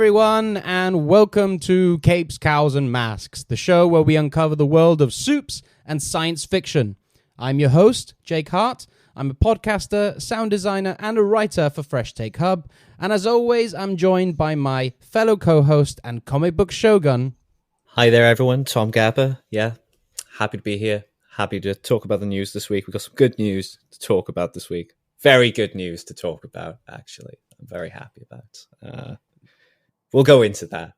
everyone, and welcome to Capes, Cowls and Masks, the show where we uncover the world of soups and science fiction. I'm your host, Jake Hart. I'm a podcaster, sound designer, and a writer for Fresh Take Hub. And as always, I'm joined by my fellow co-host and comic book shogun. Hi there, everyone. Tom Gapper. Yeah, happy to be here. Happy to talk about the news this week. We've got some good news to talk about this week. Very good news to talk about, actually. I'm very happy about. We'll go into that.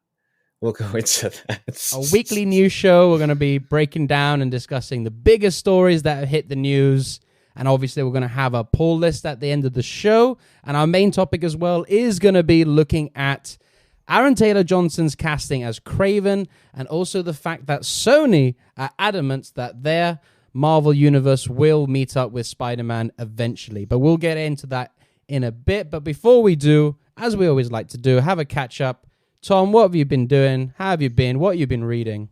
A weekly news show. We're going to be breaking down and discussing the biggest stories that have hit the news. And obviously, we're going to have a pull list at the end of the show. And our main topic as well is going to be looking at Aaron Taylor Johnson's casting as Kraven, and also the fact that Sony are adamant that their Marvel universe will meet up with Spider-Man eventually. But we'll get into that in a bit. But before we do, as we always like to do, have a catch up. Tom, what have you been doing? How have you been? What have you been reading?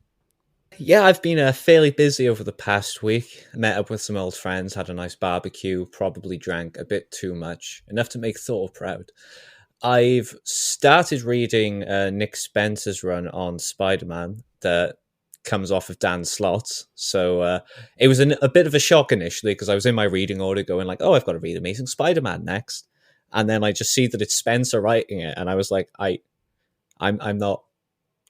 Yeah, I've been fairly busy over the past week. I met up with some old friends, had a nice barbecue, probably drank a bit too much, enough to make Thor proud. I've started reading Nick Spencer's run on Spider-Man that comes off of Dan Slott's. So it was a bit of a shock initially because I was in my reading order going like, oh, I've got to read Amazing Spider-Man next. And then I just see that it's Spencer writing it. And I was like, I'm not,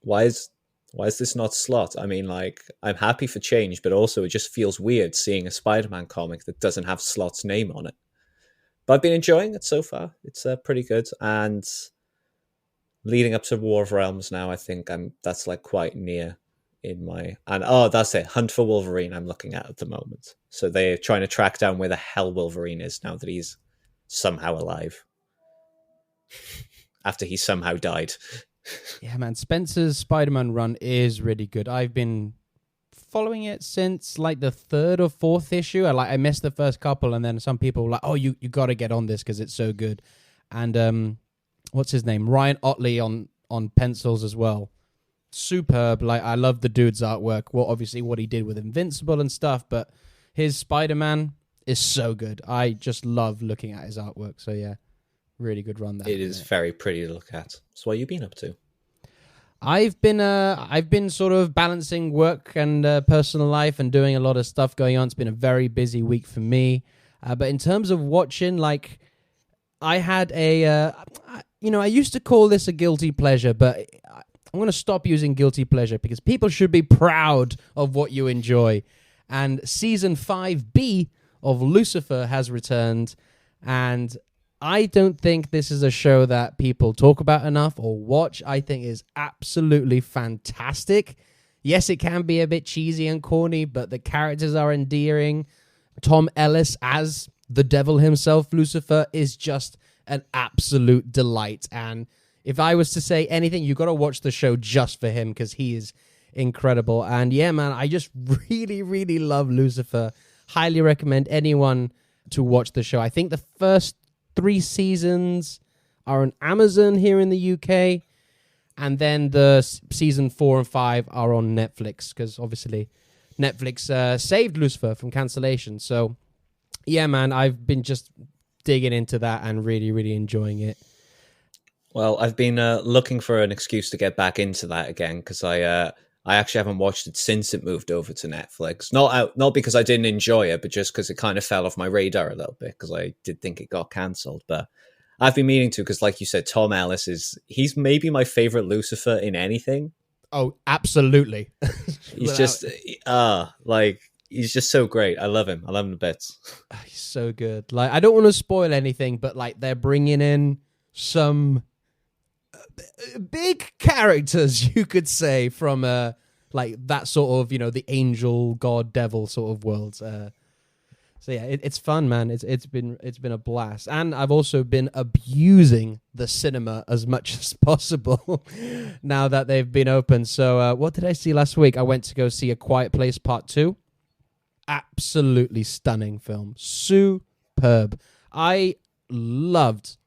why is this not Slott? I mean, like, I'm happy for change, but also it just feels weird seeing a Spider-Man comic that doesn't have Slott's name on it. But I've been enjoying it so far. It's pretty good. And leading up to War of Realms now, I think that's like quite near in my... And that's it. Hunt for Wolverine I'm looking at the moment. So they're trying to track down where the hell Wolverine is now that he's somehow alive. After he somehow died. Yeah, man, Spencer's Spider-Man run is really good. I've been following it since like the third or fourth issue. I missed the first couple, and then some people were like, oh, you got to get on this because it's so good. And what's his name? Ryan Otley on pencils as well. Superb. Like, I love the dude's artwork. Well, obviously what he did with Invincible and stuff, but his Spider-Man is so good. I just love looking at his artwork. So yeah, really good run there. It is very pretty to look at. So what have you been up to? I've been sort of balancing work and personal life and doing a lot of stuff going on. It's been a very busy week for me. But in terms of watching, like, I had I used to call this a guilty pleasure, but I'm going to stop using guilty pleasure because people should be proud of what you enjoy. And season 5B of Lucifer has returned, and I don't think this is a show that people talk about enough or watch. I think is absolutely fantastic. Yes, it can be a bit cheesy and corny, but the characters are endearing. Tom Ellis as the devil himself, Lucifer, is just an absolute delight. And if I was to say anything, you got to watch the show just for him because he is incredible. And yeah, man, I just really, really love Lucifer. Highly recommend anyone to watch the show. I think the first 3 seasons are on Amazon here in the UK, and then the season 4 and 5 are on Netflix because obviously Netflix saved Lucifer from cancellation. So yeah, man, I've been just digging into that and really, really enjoying it. Well, I've been looking for an excuse to get back into that again because I actually haven't watched it since it moved over to Netflix. Not because I didn't enjoy it, but just because it kind of fell off my radar a little bit because I did think it got cancelled. But I've been meaning to because, like you said, Tom Ellis he's maybe my favorite Lucifer in anything. Oh, absolutely. He's just he's just so great. I love him. I love him to bits. He's so good. Like, I don't want to spoil anything, but like they're bringing in some big characters, you could say, from like that sort of, the angel, god, devil sort of world. So yeah, it's fun, man. It's been a blast, and I've also been abusing the cinema as much as possible now that they've been open. So what did I see last week? I went to go see A Quiet Place Part 2. Absolutely stunning film. Superb. I loved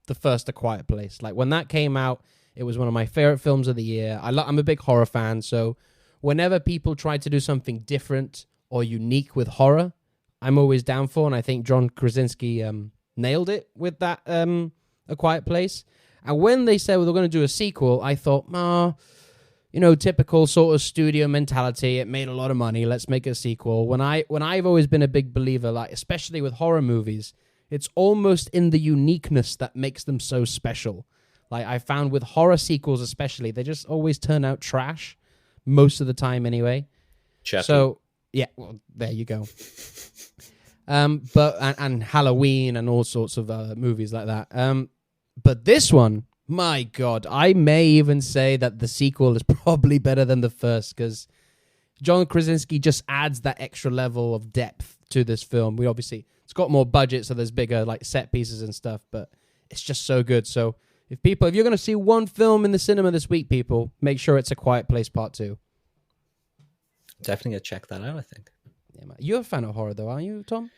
the first A Quiet Place. Like, when that came out, it was one of my favorite films of the year. I'm a big horror fan, so whenever people try to do something different or unique with horror, I'm always down for, and I think John Krasinski nailed it with that A Quiet Place. And when they said, well, they're going to do a sequel, I thought, typical sort of studio mentality. It made a lot of money. Let's make a sequel. When I've always been a big believer, like especially with horror movies, it's almost in the uniqueness that makes them so special. Like I found with horror sequels especially, they just always turn out trash most of the time anyway. Chucky. So yeah, well, there you go. But Halloween and all sorts of movies like that. But this one, my God, I may even say that the sequel is probably better than the first because John Krasinski just adds that extra level of depth to this film. It's got more budget, so there's bigger like set pieces and stuff, but it's just so good. So if you're going to see one film in the cinema this week, people, make sure it's A Quiet Place Part 2. Definitely gonna check that out, I think. Yeah, man. You're a fan of horror, though, aren't you, Tom?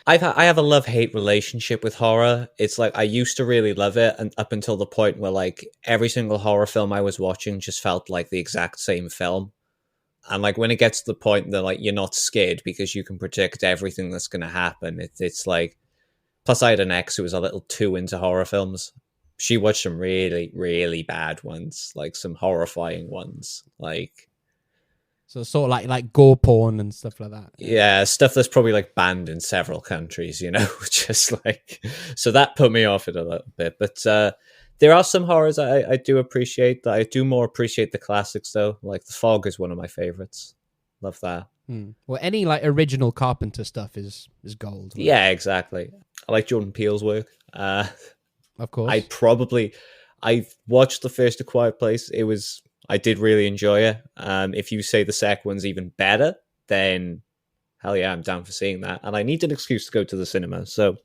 I have a love-hate relationship with horror. It's like I used to really love it, and up until the point where like every single horror film I was watching just felt like the exact same film. And like when it gets to the point that like you're not scared because you can predict everything that's gonna happen, it's like. Plus, I had an ex who was a little too into horror films. She watched some really, really bad ones, like some horrifying ones, like. So sort of like gore porn and stuff like that. Yeah, stuff that's probably like banned in several countries, just like. So that put me off it a little bit. But there are some horrors I do appreciate. I do more appreciate the classics, though. Like The Fog is one of my favorites. Love that. Well, any like original Carpenter stuff is gold. Right? Yeah, exactly. I like Jordan Peele's work. Of course. I watched the first A Quiet Place. I did really enjoy it. If you say the second one's even better, then hell yeah, I'm down for seeing that. And I need an excuse to go to the cinema. So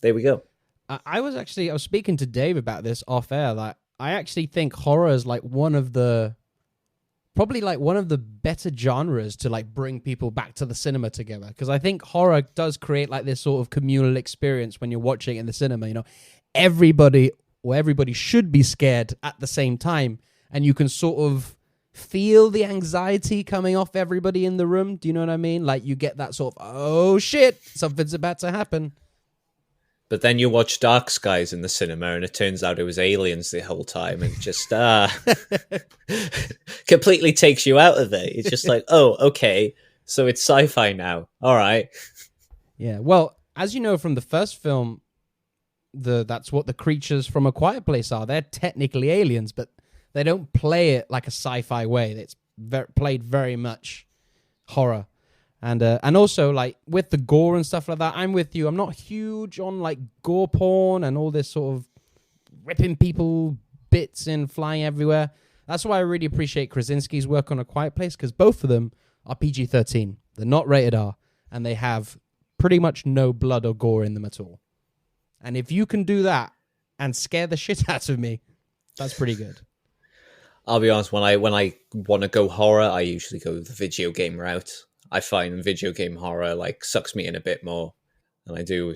there we go. I was speaking to Dave about this off air. Like, I actually think horror is like one of the better genres to like bring people back to the cinema together. Because I think horror does create like this sort of communal experience when you're watching it in the cinema. Everybody should be scared at the same time. And you can sort of feel the anxiety coming off everybody in the room. Do you know what I mean? Like you get that sort of, oh shit, something's about to happen. But then you watch Dark Skies in the cinema and it turns out it was aliens the whole time and just completely takes you out of it. It's just like, oh, okay, so it's sci-fi now. All right. Yeah, well, as you know from the first film, that's what the creatures from A Quiet Place are. They're technically aliens, but they don't play it like a sci-fi way. It's played very much horror. And also, like, with the gore and stuff like that, I'm with you. I'm not huge on, like, gore porn and all this sort of ripping people bits and flying everywhere. That's why I really appreciate Krasinski's work on A Quiet Place, because both of them are PG-13. They're not rated R, and they have pretty much no blood or gore in them at all. And if you can do that and scare the shit out of me, that's pretty good. I'll be honest, when I want to go horror, I usually go the video game route. I find video game horror like sucks me in a bit more, and I do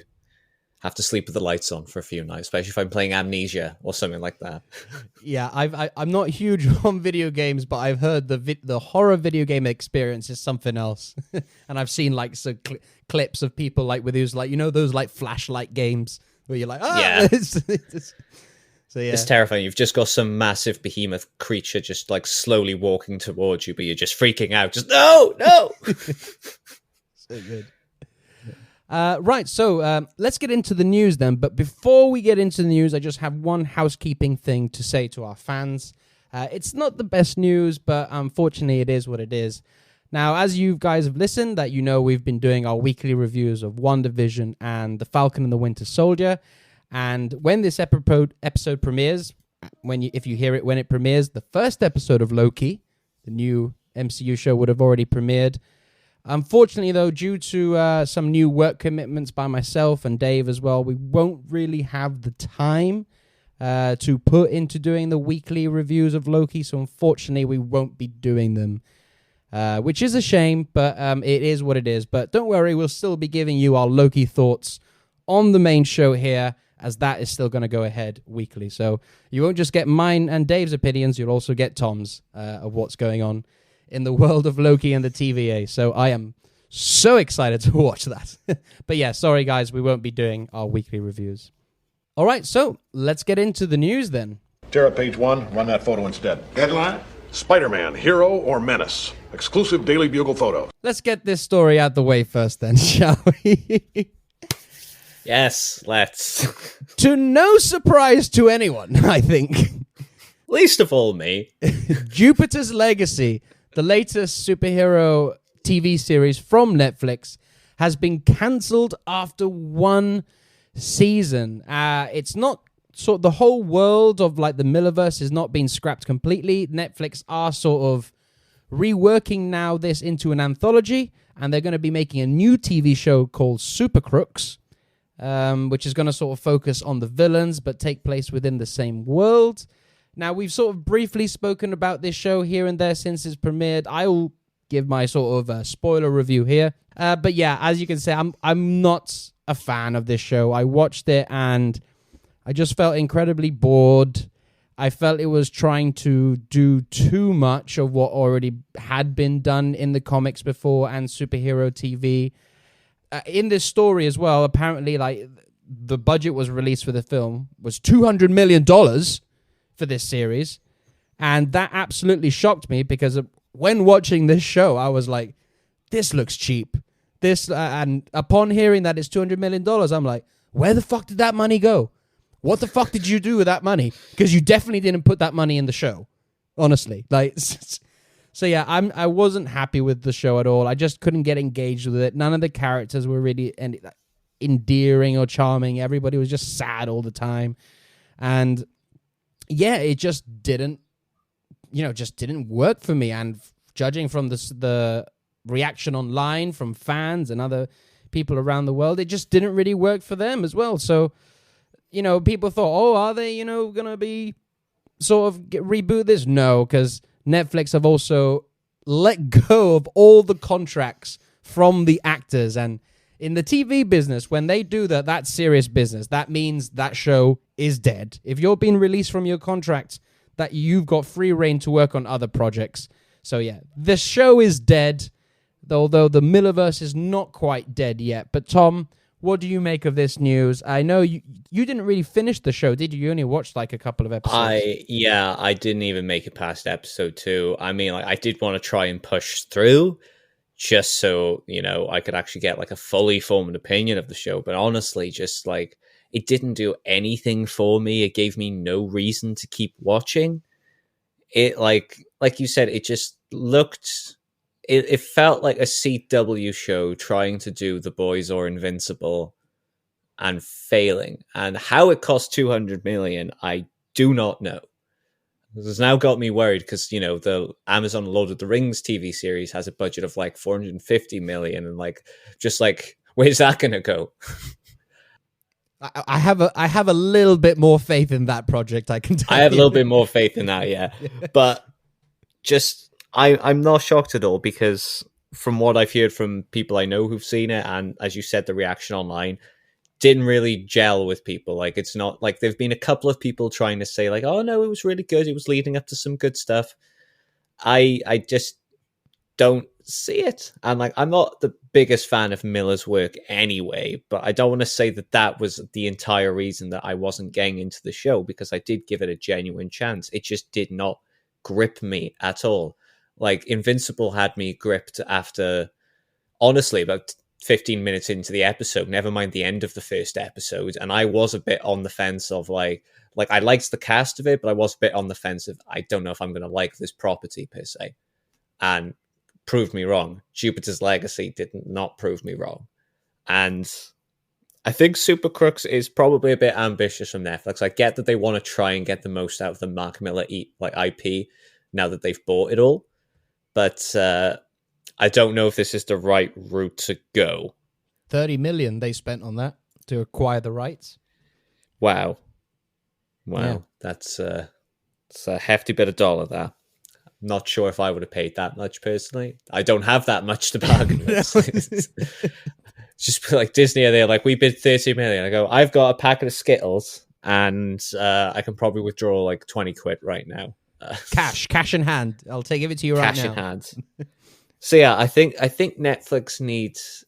have to sleep with the lights on for a few nights, especially if I'm playing Amnesia or something like that. Yeah, I'm not huge on video games, but I've heard the horror video game experience is something else, and I've seen like some clips of people like with those like those like flashlight games where you're like, yeah. So yeah, it's terrifying. You've just got some massive behemoth creature just like slowly walking towards you, but you're just freaking out. Just no. So good. Right, so let's get into the news then. But before we get into the news, I just have one housekeeping thing to say to our fans. It's not the best news, but unfortunately it is what it is. Now, as you guys have listened, that we've been doing our weekly reviews of WandaVision and The Falcon and the Winter Soldier. And when this episode premieres, if you hear it when it premieres, the first episode of Loki, the new MCU show, would have already premiered. Unfortunately, though, due to some new work commitments by myself and Dave as well, we won't really have the time to put into doing the weekly reviews of Loki. So unfortunately, we won't be doing them, which is a shame, but it is what it is. But don't worry, we'll still be giving you our Loki thoughts on the main show here, as that is still going to go ahead weekly. So you won't just get mine and Dave's opinions, you'll also get Tom's of what's going on in the world of Loki and the TVA. So I am so excited to watch that. But yeah, sorry guys, we won't be doing our weekly reviews. All right, so let's get into the news then. Tear up page 1, run that photo instead. Headline? SpiderMan, hero or menace? Exclusive Daily Bugle photos. Let's get this story out the way first then, shall we? Yes, let's. To no surprise to anyone, I think. Least of all me. Jupiter's Legacy, the latest superhero TV series from Netflix, has been cancelled after one season. It's not sort of the whole world of like the Millerverse is not being scrapped completely. Netflix are sort of reworking now this into an anthology, and they're going to be making a new TV show called Super Crooks, which is going to sort of focus on the villains but take place within the same world. Now, we've sort of briefly spoken about this show here and there since it's premiered. I'll give my sort of spoiler review here. But yeah, as you can see, I'm not a fan of this show. I watched it and I just felt incredibly bored. I felt it was trying to do too much of what already had been done in the comics before and superhero TV. In this story as well, apparently, like the budget was released for the film was $200 million for this series, and that absolutely shocked me because when watching this show, I was like, "This looks cheap." And upon hearing that it's $200 million, I'm like, "Where the fuck did that money go? What the fuck did you do with that money? Because you definitely didn't put that money in the show, honestly." Like. So yeah, I wasn't happy with the show at all. I just couldn't get engaged with it. None of the characters were really endearing or charming. Everybody was just sad all the time. And yeah, it just didn't work for me. And judging from the reaction online from fans and other people around the world, it just didn't really work for them as well. So, people thought, oh, are they, going to be sort of reboot this? No, because Netflix have also let go of all the contracts from the actors. And in the TV business, when they do that, that's serious business. That means that show is dead. If you're being released from your contract, that you've got free reign to work on other projects. So yeah, the show is dead, although the Millerverse is not quite dead yet. But Tom, what do you make of this news? I know you didn't really finish the show, did you? You only watched like a couple of episodes. I didn't even make it past episode 2. I mean, like, I did want to try and push through just so, I could actually get like a fully formed opinion of the show. But honestly, just like, it didn't do anything for me. It gave me no reason to keep watching. It like you said, it just looked... It felt like a CW show trying to do The Boys or Invincible and failing. And how it cost $200 million, I do not know. This has now got me worried because, the Amazon Lord of the Rings TV series has a budget of like $450 million. And where's that going to go? I have a little bit more faith in that project, I can tell you. I have a little bit more faith in that, yeah. But just... I'm not shocked at all because from what I've heard from people I know who've seen it, and as you said, the reaction online didn't really gel with people. Like, it's not like there've been a couple of people trying to say like, oh no, it was really good. It was leading up to some good stuff. I just don't see it. And like, I'm not the biggest fan of Miller's work anyway, but I don't want to say that was the entire reason that I wasn't getting into the show, because I did give it a genuine chance. It just did not grip me at all. Like, Invincible had me gripped after, honestly, about 15 minutes into the episode, never mind the end of the first episode. And I was a bit on the fence of like I liked the cast of it, but I was a bit on the fence of, I don't know if I'm going to like this property per se. And proved me wrong. Jupiter's Legacy did not prove me wrong. And I think Super Crooks is probably a bit ambitious from Netflix. I get that they want to try and get the most out of the Mark Miller IP now that they've bought it all. But I don't know if this is the right route to go. $30 million they spent on that to acquire the rights. Wow. Yeah. That's a hefty bit of dollar there. I'm not sure if I would have paid that much personally. I don't have that much to bargain with. Just like Disney, they're like, we bid $30 million. I go, I've got a packet of Skittles and I can probably withdraw like 20 quid right now. Cash in hand. I'll give it to you right now. Cash in hand. So yeah, I think Netflix needs...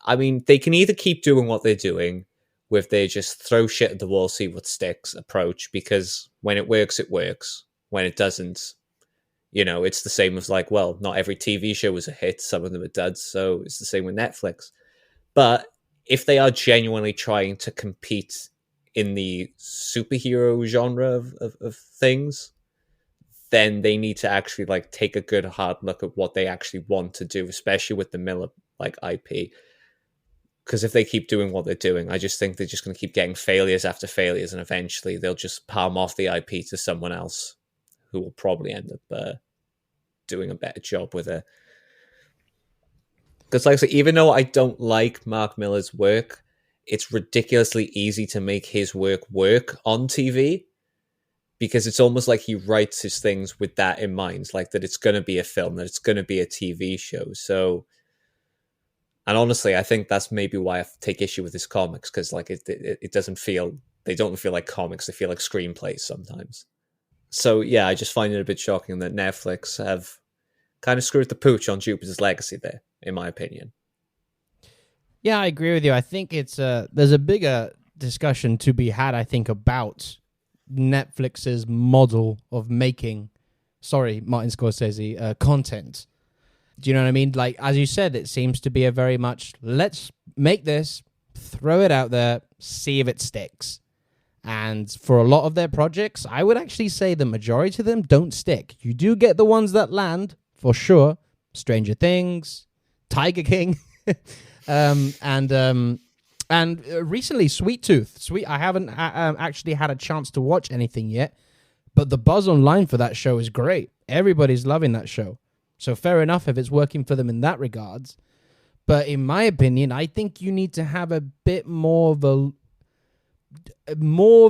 I mean, they can either keep doing what they're doing, with their just throw shit at the wall, see what sticks approach, because when it works, it works. When it doesn't, it's the same as like, well, not every TV show is a hit. Some of them are duds. So it's the same with Netflix. But if they are genuinely trying to compete in the superhero genre of things, then they need to actually like take a good hard look at what they actually want to do, especially with the Miller like IP. Because if they keep doing what they're doing, I just think they're just going to keep getting failures after failures, and eventually they'll just palm off the IP to someone else who will probably end up doing a better job with it. Because like I said, even though I don't like Mark Millar's work, it's ridiculously easy to make his work on TV, because it's almost like he writes his things with that in mind, like that it's going to be a film, that it's going to be a TV show. So, and honestly, I think that's maybe why I take issue with his comics, because like it doesn't feel, they don't feel like comics, they feel like screenplays sometimes. So yeah, I just find it a bit shocking that Netflix have kind of screwed the pooch on Jupiter's Legacy there, in my opinion. Yeah, I agree with you. I think it's there's a bigger discussion to be had, I think, about Netflix's model of making, Martin Scorsese, content. Do you know what I mean? Like, as you said, it seems to be a very much, let's make this, throw it out there, see if it sticks. And for a lot of their projects, I would actually say the majority of them don't stick. You do get the ones that land, for sure. Stranger Things, Tiger King, and recently Sweet Tooth. I haven't actually had a chance to watch anything yet, but the buzz online for that show is great. Everybody's loving that show. So fair enough if it's working for them in that regards. But in my opinion, I think you need to have a bit more of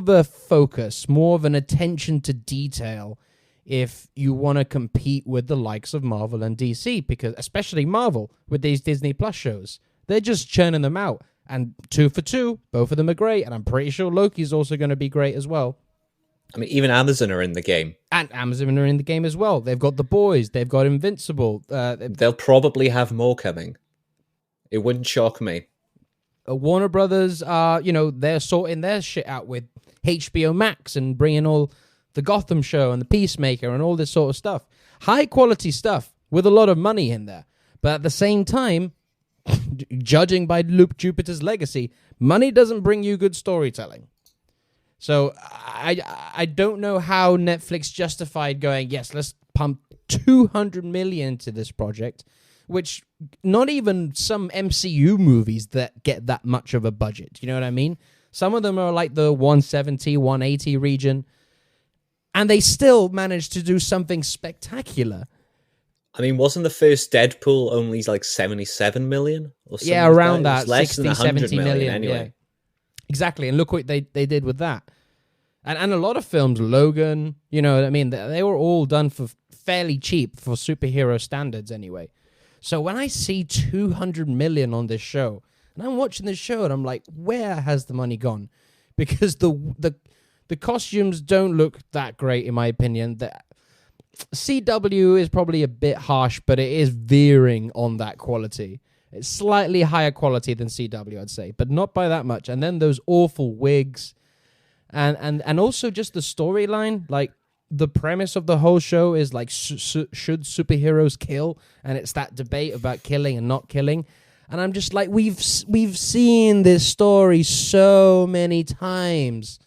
a focus, more of an attention to detail if you want to compete with the likes of Marvel and DC, because especially Marvel with these Disney Plus shows, they're just churning them out. And 2 for 2, both of them are great, and I'm pretty sure Loki's also going to be great as well. I mean, even Amazon are in the game. And Amazon are in the game as well. They've got The Boys. They've got Invincible. They'll probably have more coming. It wouldn't shock me. Warner Brothers are, they're sorting their shit out with HBO Max and bringing all the Gotham show and the Peacemaker and all this sort of stuff. High quality stuff with a lot of money in there. But at the same time, judging by Jupiter's Legacy, money doesn't bring you good storytelling. So I don't know how Netflix justified going, yes, let's pump $200 million into this project, which not even some MCU movies that get that much of a budget. You know what I mean? Some of them are like the 170, 180 region, and they still managed to do something spectacular. I mean, wasn't the first Deadpool only like 77 million? Or something? Yeah, around that, less 60, than 100 70 million anyway. Yeah. Exactly, and look what they did with that. And a lot of films, Logan, you know what I mean? They were all done for fairly cheap for superhero standards anyway. So when I see 200 million on this show, and I'm watching this show and I'm like, where has the money gone? Because the costumes don't look that great, in my opinion. The CW is probably a bit harsh, but it is veering on that quality. It's slightly higher quality than CW, I'd say, but not by that much. And then those awful wigs, and also just the storyline. Like, the premise of the whole show is like, should superheroes kill? And it's that debate about killing and not killing. And I'm just like, we've seen this story so many times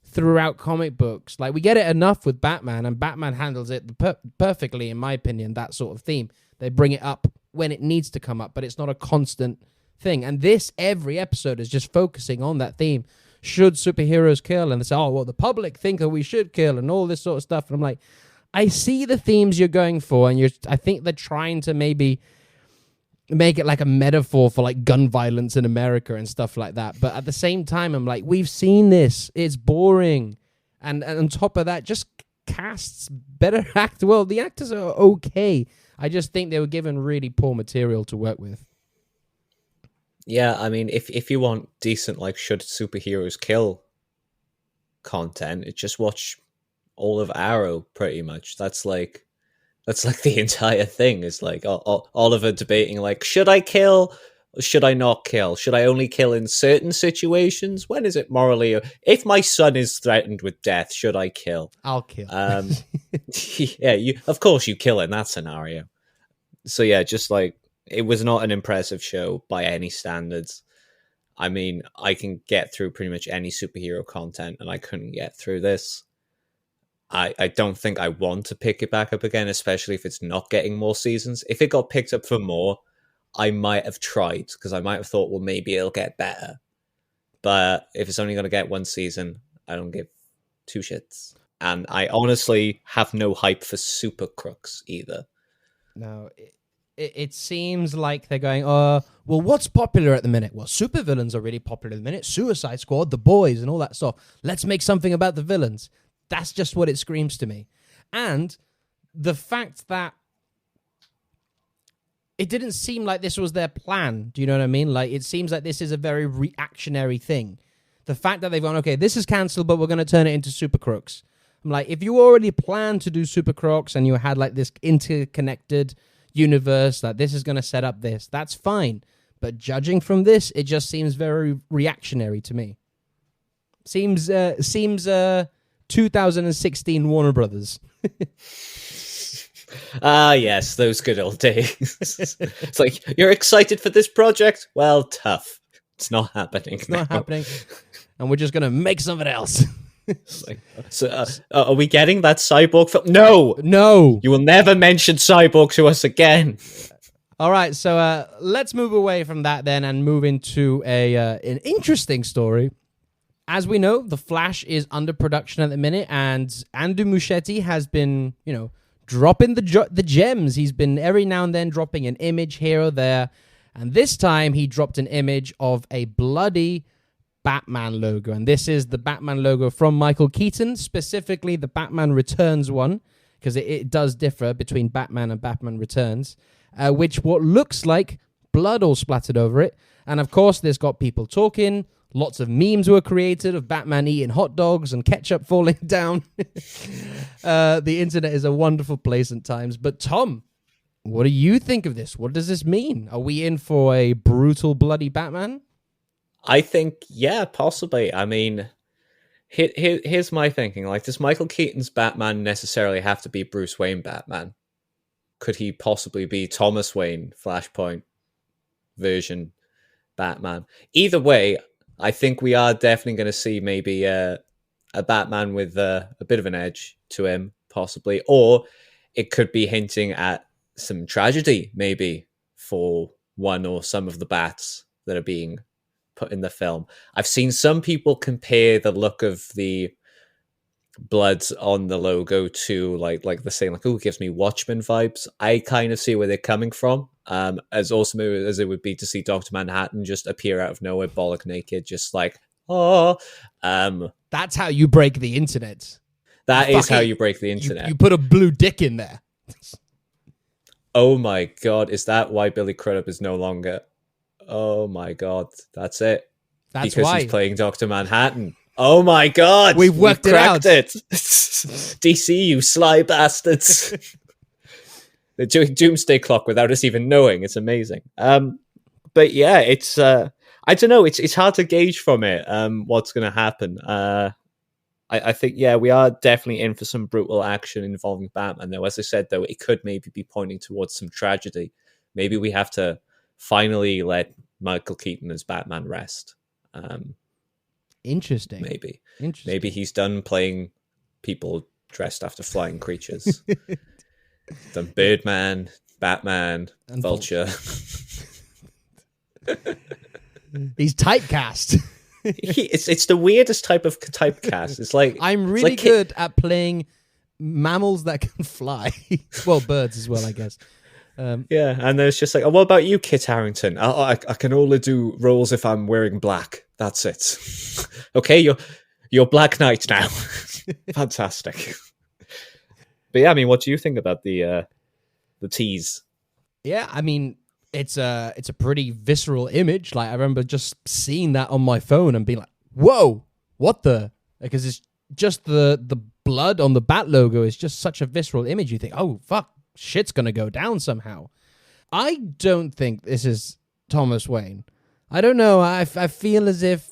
throughout comic books. Like, we get it enough with Batman, and Batman handles it perfectly, in my opinion, that sort of theme. They bring it up when it needs to come up, but it's not a constant thing. And every episode is just focusing on that theme. Should superheroes kill? And they say, oh, well, the public think that we should kill, and all this sort of stuff. And I'm like, I see the themes you're going for, and I think they're trying to maybe make it like a metaphor for like gun violence in America and stuff like that. But at the same time, I'm like, we've seen this. It's boring. And on top of that, just casts better act. Well, the actors are okay. I just think they were given really poor material to work with. Yeah, I mean, if you want decent, like, should superheroes kill content, just watch all of Arrow, pretty much. That's like the entire thing. Is like Oliver debating, like, should I kill Should I not kill? Should I only kill in certain situations? When is it morally? If my son is threatened with death, should I kill? I'll kill. Yeah, of course you kill in that scenario. So yeah, just like, it was not an impressive show by any standards. I mean, I can get through pretty much any superhero content, and I couldn't get through this. I don't think I want to pick it back up again, especially if it's not getting more seasons. If it got picked up for more, I might have tried, because I might have thought, well, maybe it'll get better. But if it's only going to get one season, I don't give two shits. And I honestly have no hype for Super Crooks either. No, it seems like they're going, well, what's popular at the minute? Well, supervillains are really popular at the minute. Suicide Squad, The Boys, and all that stuff. Let's make something about the villains. That's just what it screams to me. And the fact that it didn't seem like this was their plan. Do you know what I mean? Like, it seems like this is a very reactionary thing. The fact that they've gone, okay, this is cancelled, but we're going to turn it into Super Crooks. I'm like, if you already planned to do Super Crooks and you had like this interconnected universe, that this is going to set up this, that's fine. But judging from this, it just seems very reactionary to me. Seems 2016 Warner Brothers. Yes, those good old days. It's like, you're excited for this project? Well, tough. It's not happening. It's not happening. And we're just going to make something else. So, are we getting that Cyborg film? No! You will never mention Cyborg to us again. All right, so let's move away from that then and move into an interesting story. As we know, The Flash is under production at the minute, and Andy Muschietti has been, dropping the gems. He's been every now and then dropping an image here or there, and this time he dropped an image of a bloody Batman logo, and this is the Batman logo from Michael Keaton, specifically the Batman Returns one, because it does differ between Batman and Batman Returns, which what looks like blood all splattered over it. And of course, this got people talking. Lots of memes were created of Batman eating hot dogs and ketchup falling down. The internet is a wonderful place at times. But Tom, what do you think of this? What does this mean? Are we in for a brutal, bloody Batman? I think, yeah, possibly. I mean, here's my thinking. Like, does Michael Keaton's Batman necessarily have to be Bruce Wayne Batman? Could he possibly be Thomas Wayne, Flashpoint version Batman? Either way, I think we are definitely going to see maybe a Batman with a bit of an edge to him, possibly. Or it could be hinting at some tragedy, maybe, for one or some of the Bats that are being put in the film. I've seen some people compare the look of the blood on the logo to like they're saying, like, oh, it gives me Watchmen vibes. I kind of see where they're coming from. As awesome as it would be to see Dr. Manhattan just appear out of nowhere, bollock naked, just like, oh. That's how you break the internet. That is how you break the internet. You put a blue dick in there. Oh my god, is that why Billy Crudup is no longer? Oh my god, that's it. That's because why he's playing Dr. Manhattan. Oh my god, we've worked it out. DC, you sly bastards. They're doing Doomsday Clock without us even knowing. It's amazing. But yeah, it's I don't know. It's hard to gauge from it what's going to happen. I think, yeah, we are definitely in for some brutal action involving Batman. Though, as I said, though, it could maybe be pointing towards some tragedy. Maybe we have to finally let Michael Keaton as Batman rest. Interesting. Maybe he's done playing people dressed after flying creatures. Done Birdman, Batman, and Vulture. He's typecast. It's the weirdest type of typecast. It's like, I'm really good at playing mammals that can fly. Well, birds as well, I guess. Yeah, and there's just like, oh, what about you, Kit Harington? I can only do roles if I'm wearing black. That's it. Okay, you're Black Knight now. Fantastic. But yeah, I mean, what do you think about the tease? Yeah, I mean, it's a pretty visceral image. Like, I remember just seeing that on my phone and being like, "Whoa, what the?" Because it's just the blood on the Bat logo is just such a visceral image. You think, "Oh fuck, shit's gonna go down somehow." I don't think this is Thomas Wayne. I don't know. I feel as if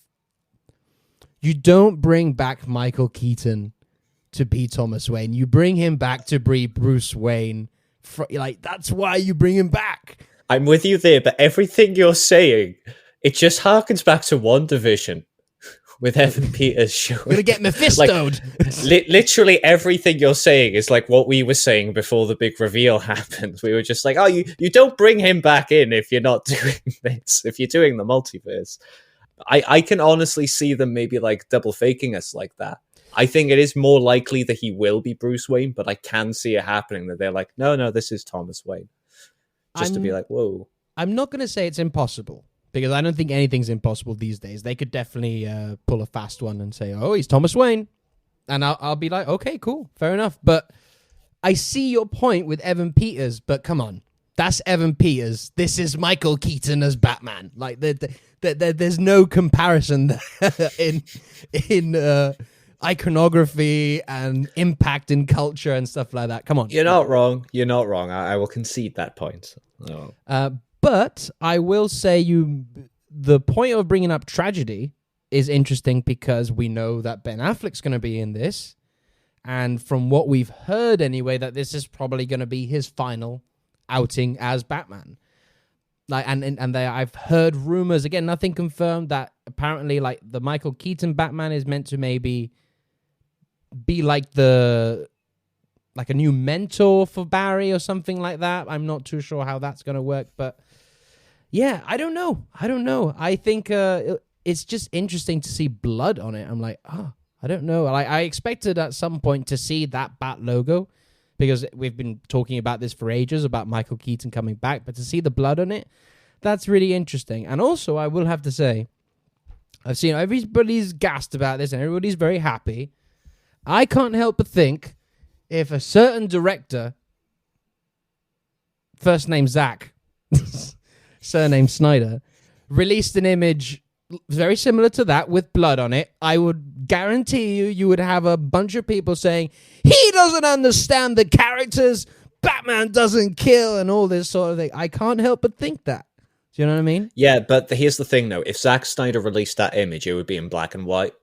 you don't bring back Michael Keaton to be Thomas Wayne. You bring him back to be Bruce Wayne. Like, that's why you bring him back. I'm with you there, but everything you're saying, it just harkens back to WandaVision with Evan Peters showing. We're gonna get Mephisto'd. Like, literally everything you're saying is like what we were saying before the big reveal happened. We were just like, oh, you don't bring him back in if you're not doing this, if you're doing the multiverse. I can honestly see them maybe like double faking us like that. I think it is more likely that he will be Bruce Wayne, but I can see it happening that they're like, no, this is Thomas Wayne. Just to be like, whoa. I'm not going to say it's impossible, because I don't think anything's impossible these days. They could definitely pull a fast one and say, oh, he's Thomas Wayne. And I'll be like, okay, cool, fair enough. But I see your point with Evan Peters, but come on. That's Evan Peters. This is Michael Keaton as Batman. Like, there's no comparison in iconography and impact in culture and stuff like that. Come on. You're not wrong. I will concede that point. No. But I will say the point of bringing up tragedy is interesting, because we know that Ben Affleck's going to be in this. And from what we've heard anyway, that this is probably going to be his final outing as Batman. Like, and I've heard rumors, again, nothing confirmed, that apparently like the Michael Keaton Batman is meant to maybe be like a new mentor for Barry or something like that. I'm not too sure how that's going to work, but yeah, I don't know. I think it's just interesting to see blood on it. I'm like, I don't know. I expected at some point to see that Bat logo, because we've been talking about this for ages, about Michael Keaton coming back, but to see the blood on it, that's really interesting. And also, I will have to say, I've seen everybody's gassed about this and everybody's very happy. I can't help but think, if a certain director, first name Zack, surname Snyder, released an image very similar to that with blood on it, I would guarantee you would have a bunch of people saying, he doesn't understand the characters, Batman doesn't kill, and all this sort of thing. I can't help but think that. Do you know what I mean? Yeah, but here's the thing, though. If Zack Snyder released that image, it would be in black and white.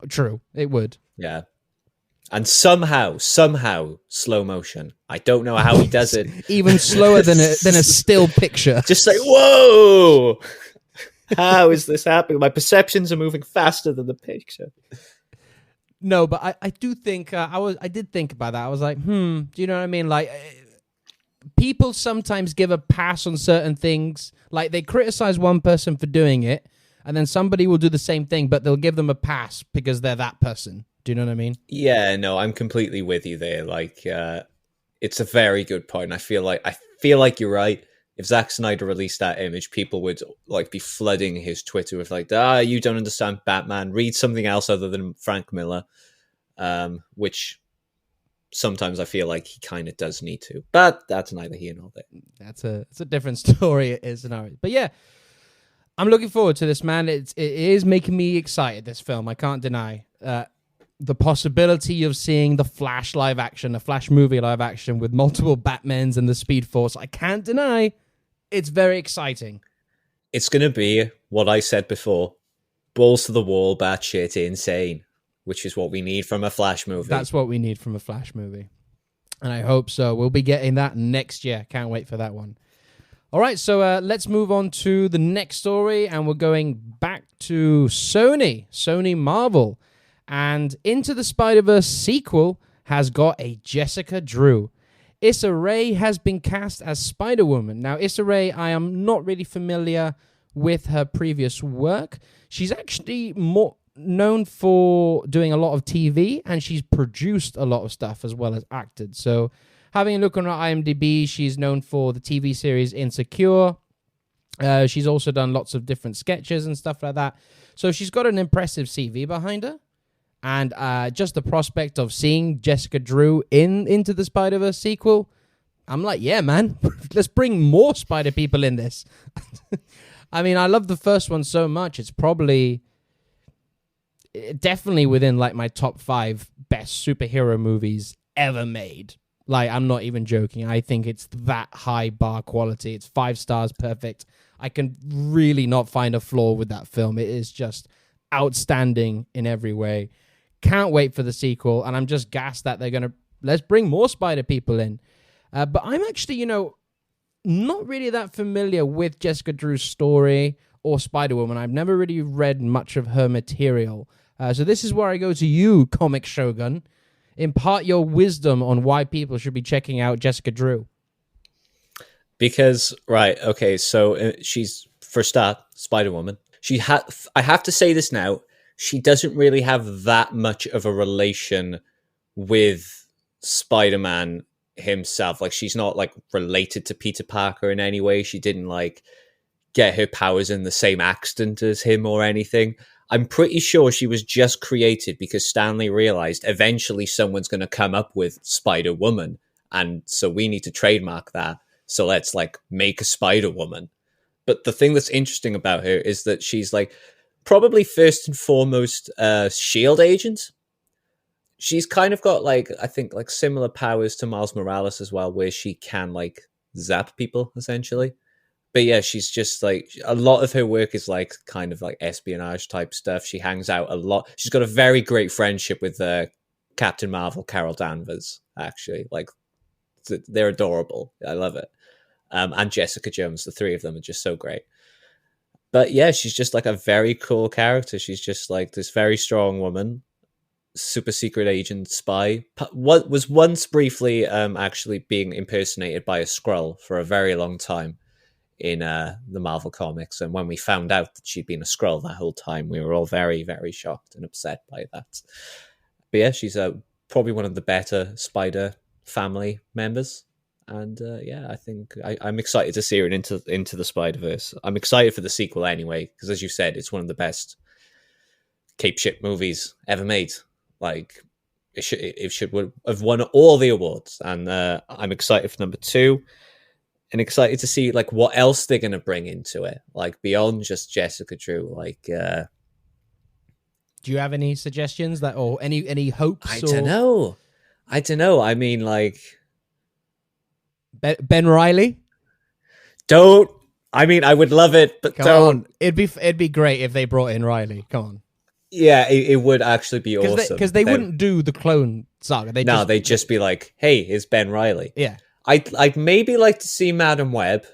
True, it would. Yeah. And somehow, slow motion. I don't know how he does it. Even slower than a still picture. Just like, whoa! How is this happening? My perceptions are moving faster than the picture. No, but I do think I did think about that. I was like, do you know what I mean? Like, people sometimes give a pass on certain things. Like, they criticize one person for doing it, and then somebody will do the same thing, but they'll give them a pass because they're that person. Do you know what I mean? Yeah, no, I'm completely with you there. Like, it's a very good point. I feel like you're right. If Zack Snyder released that image, people would like be flooding his Twitter with like, you don't understand Batman. Read something else other than Frank Miller, which sometimes I feel like he kind of does need to. But that's neither here nor there. It's a different story. It is but yeah, I'm looking forward to this, man. It is making me excited. This film, I can't deny. The possibility of seeing the Flash live action, the Flash movie live action with multiple Batmans and the Speed Force, I can't deny. It's very exciting. It's going to be what I said before. Balls to the wall, batshit insane, which is what we need from a Flash movie. That's what we need from a Flash movie. And I hope so. We'll be getting that next year. Can't wait for that one. All right, so let's move on to the next story. And we're going back to Sony Marvel. And Into the Spider-Verse sequel has got a Jessica Drew. Issa Rae has been cast as Spider-Woman. Now, Issa Rae, I am not really familiar with her previous work. She's actually more known for doing a lot of TV, and she's produced a lot of stuff as well as acted. So, having a look on her IMDb, she's known for the TV series Insecure. She's also done lots of different sketches and stuff like that. So, she's got an impressive CV behind her. And just the prospect of seeing Jessica Drew Into the Spider-Verse sequel, I'm like, yeah, man, let's bring more Spider people in this. I mean, I love the first one so much. It's probably definitely within like my top 5 best superhero movies ever made. Like, I'm not even joking. I think it's that high bar quality. It's 5 stars, perfect. I can really not find a flaw with that film. It is just outstanding in every way. Can't wait for the sequel, and I'm just gassed that they're going to... Let's bring more Spider people in. But I'm actually, not really that familiar with Jessica Drew's story or Spider-Woman. I've never really read much of her material. So this is where I go to you, Comic Shogun. Impart your wisdom on why people should be checking out Jessica Drew. Because, right, okay, so she's, for start, Spider-Woman. I have to say this now, she doesn't really have that much of a relation with Spider-Man himself. Like, she's not, like, related to Peter Parker in any way. She didn't, like, get her powers in the same accident as him or anything. I'm pretty sure she was just created because Stanley realized eventually someone's going to come up with Spider-Woman, and so we need to trademark that. So let's, like, make a Spider-Woman. But the thing that's interesting about her is that she's, like, probably first and foremost a S.H.I.E.L.D. agent. She's kind of got, like, I think, like, similar powers to Miles Morales as well, where she can, like, zap people, essentially. But yeah, she's just, like, a lot of her work is, like, kind of, like, espionage type stuff. She hangs out a lot. She's got a very great friendship with Captain Marvel, Carol Danvers, actually. Like, they're adorable. I love it. And Jessica Jones, the three of them are just so great. But yeah, she's just, like, a very cool character. She's just, like, this very strong woman, super secret agent spy. What was once briefly actually being impersonated by a Skrull for a very long time in the Marvel comics, and when we found out that she'd been a Skrull that whole time, we were all very, very shocked and upset by that. But yeah, she's probably one of the better Spider family members, and yeah, I think I'm excited to see her into the Spider-Verse. I'm excited for the sequel anyway, because as you said, it's one of the best cape ship movies ever made. Like, it should have won all the awards, and I'm excited for number 2. And excited to see, like, what else they're going to bring into it, like, beyond just Jessica Drew. Like, do you have any suggestions or any hopes? I don't know. I mean, like, Ben Reilly. Don't. I mean, I would love it, but Come don't. on. It'd be great if they brought in Reilly. Come on. Yeah, it would actually be awesome. Because they wouldn't do the clone saga. They'd just be like, "Hey, here's Ben Reilly." Yeah. I'd maybe like to see Madam Web,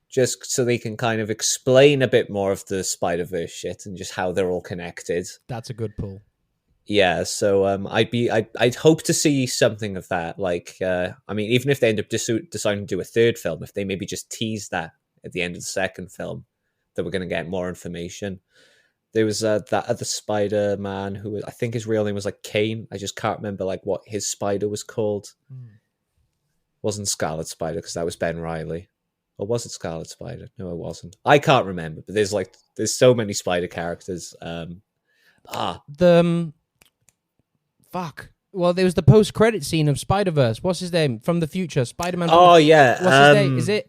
just so they can kind of explain a bit more of the Spider-Verse shit and just how they're all connected. That's a good pull. Yeah, so I'd hope to see something of that. Like, I mean, even if they end up deciding to do a third film, if they maybe just tease that at the end of the second film, that we're going to get more information. There was that other Spider-Man who I think his real name was like Kane. I just can't remember like what his spider was called. Wasn't Scarlet Spider, because that was Ben Reilly. Or was it Scarlet Spider? No, it wasn't. I can't remember, but there's so many Spider characters. Fuck. Well, there was the post-credit scene of Spider-Verse. What's his name? From the future. Spider-Man. Yeah. What's his name? Is it...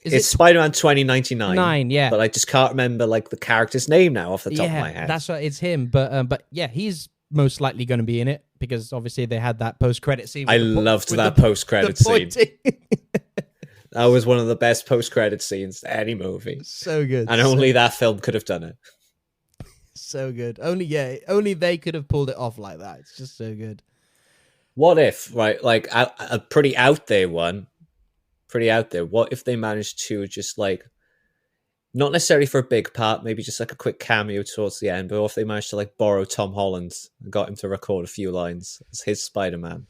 it's Spider-Man 2099. Yeah. But I just can't remember like the character's name now off the top of my head. That's right. It's him. But yeah, he's most likely going to be in it, because obviously they had that post-credit scene. I loved that post-credit scene. That was one of the best post-credit scenes to any movie. So good. And only that film could have done it. So good. Only they could have pulled it off like that. It's just so good. What if, right, like a pretty out there one, what if they managed to just like, not necessarily for a big part, maybe just like a quick cameo towards the end, but what if they managed to like borrow Tom Holland and got him to record a few lines as his Spider-Man?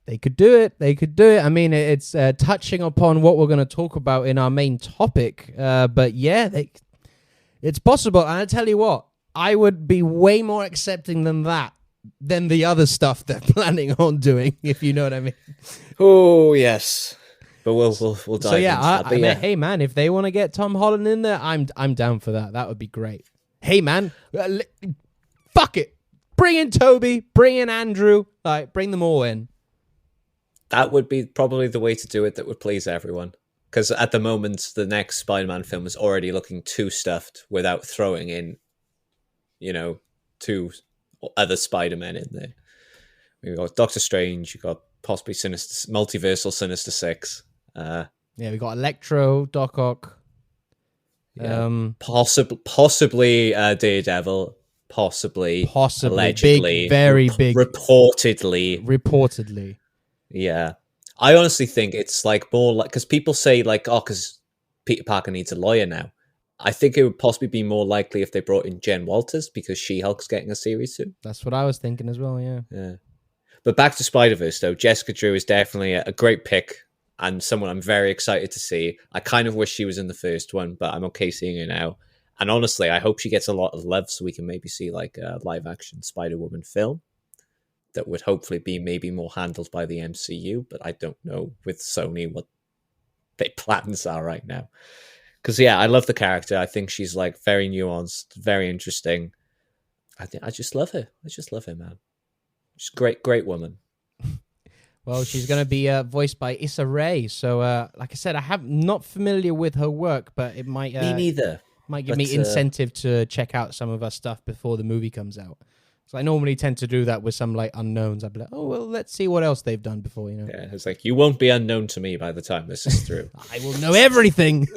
They could do it. I mean, it's touching upon what we're going to talk about in our main topic. But yeah, it's possible. And I tell you what, I would be way more accepting than the other stuff they're planning on doing, if you know what I mean. Oh, yes. But we'll dive so yeah, into that. Hey man, if they want to get Tom Holland in there, I'm down for that. That would be great. Hey man, fuck it, bring in Toby, bring in Andrew, like bring them all in. That would be probably the way to do it. That would please everyone. Because at the moment, the next Spider-Man film is already looking too stuffed without throwing in, 2 other Spider-Men in there. We got Doctor Strange. You got possibly multiversal Sinister Six. Yeah, we got Electro, Doc Ock. Yeah. Possibly Daredevil. Possibly, allegedly, big, very big, reportedly. Yeah, I honestly think it's like more like, because people say like, oh, because Peter Parker needs a lawyer now. I think it would possibly be more likely if they brought in Jen Walters, because She-Hulk's getting a series soon. That's what I was thinking as well. Yeah. But back to Spider-Verse though, Jessica Drew is definitely a great pick and someone I'm very excited to see. I kind of wish she was in the first one, but I'm okay seeing her now. And honestly, I hope she gets a lot of love so we can maybe see like a live-action Spider-Woman film that would hopefully be maybe more handled by the MCU, but I don't know with Sony what their plans are right now. Because yeah, I love the character. I think she's like very nuanced, very interesting. I just love her. I just love her, man. She's a great woman. Well, she's going to be voiced by Issa Rae. So, like I said, I'm not familiar with her work, but it might... Me neither. Might give me incentive to check out some of her stuff before the movie comes out. So I normally tend to do that with some like unknowns. I'd be like, oh, well, let's see what else they've done before, you know? Yeah, it's like, you won't be unknown to me by the time this is through. I will know everything.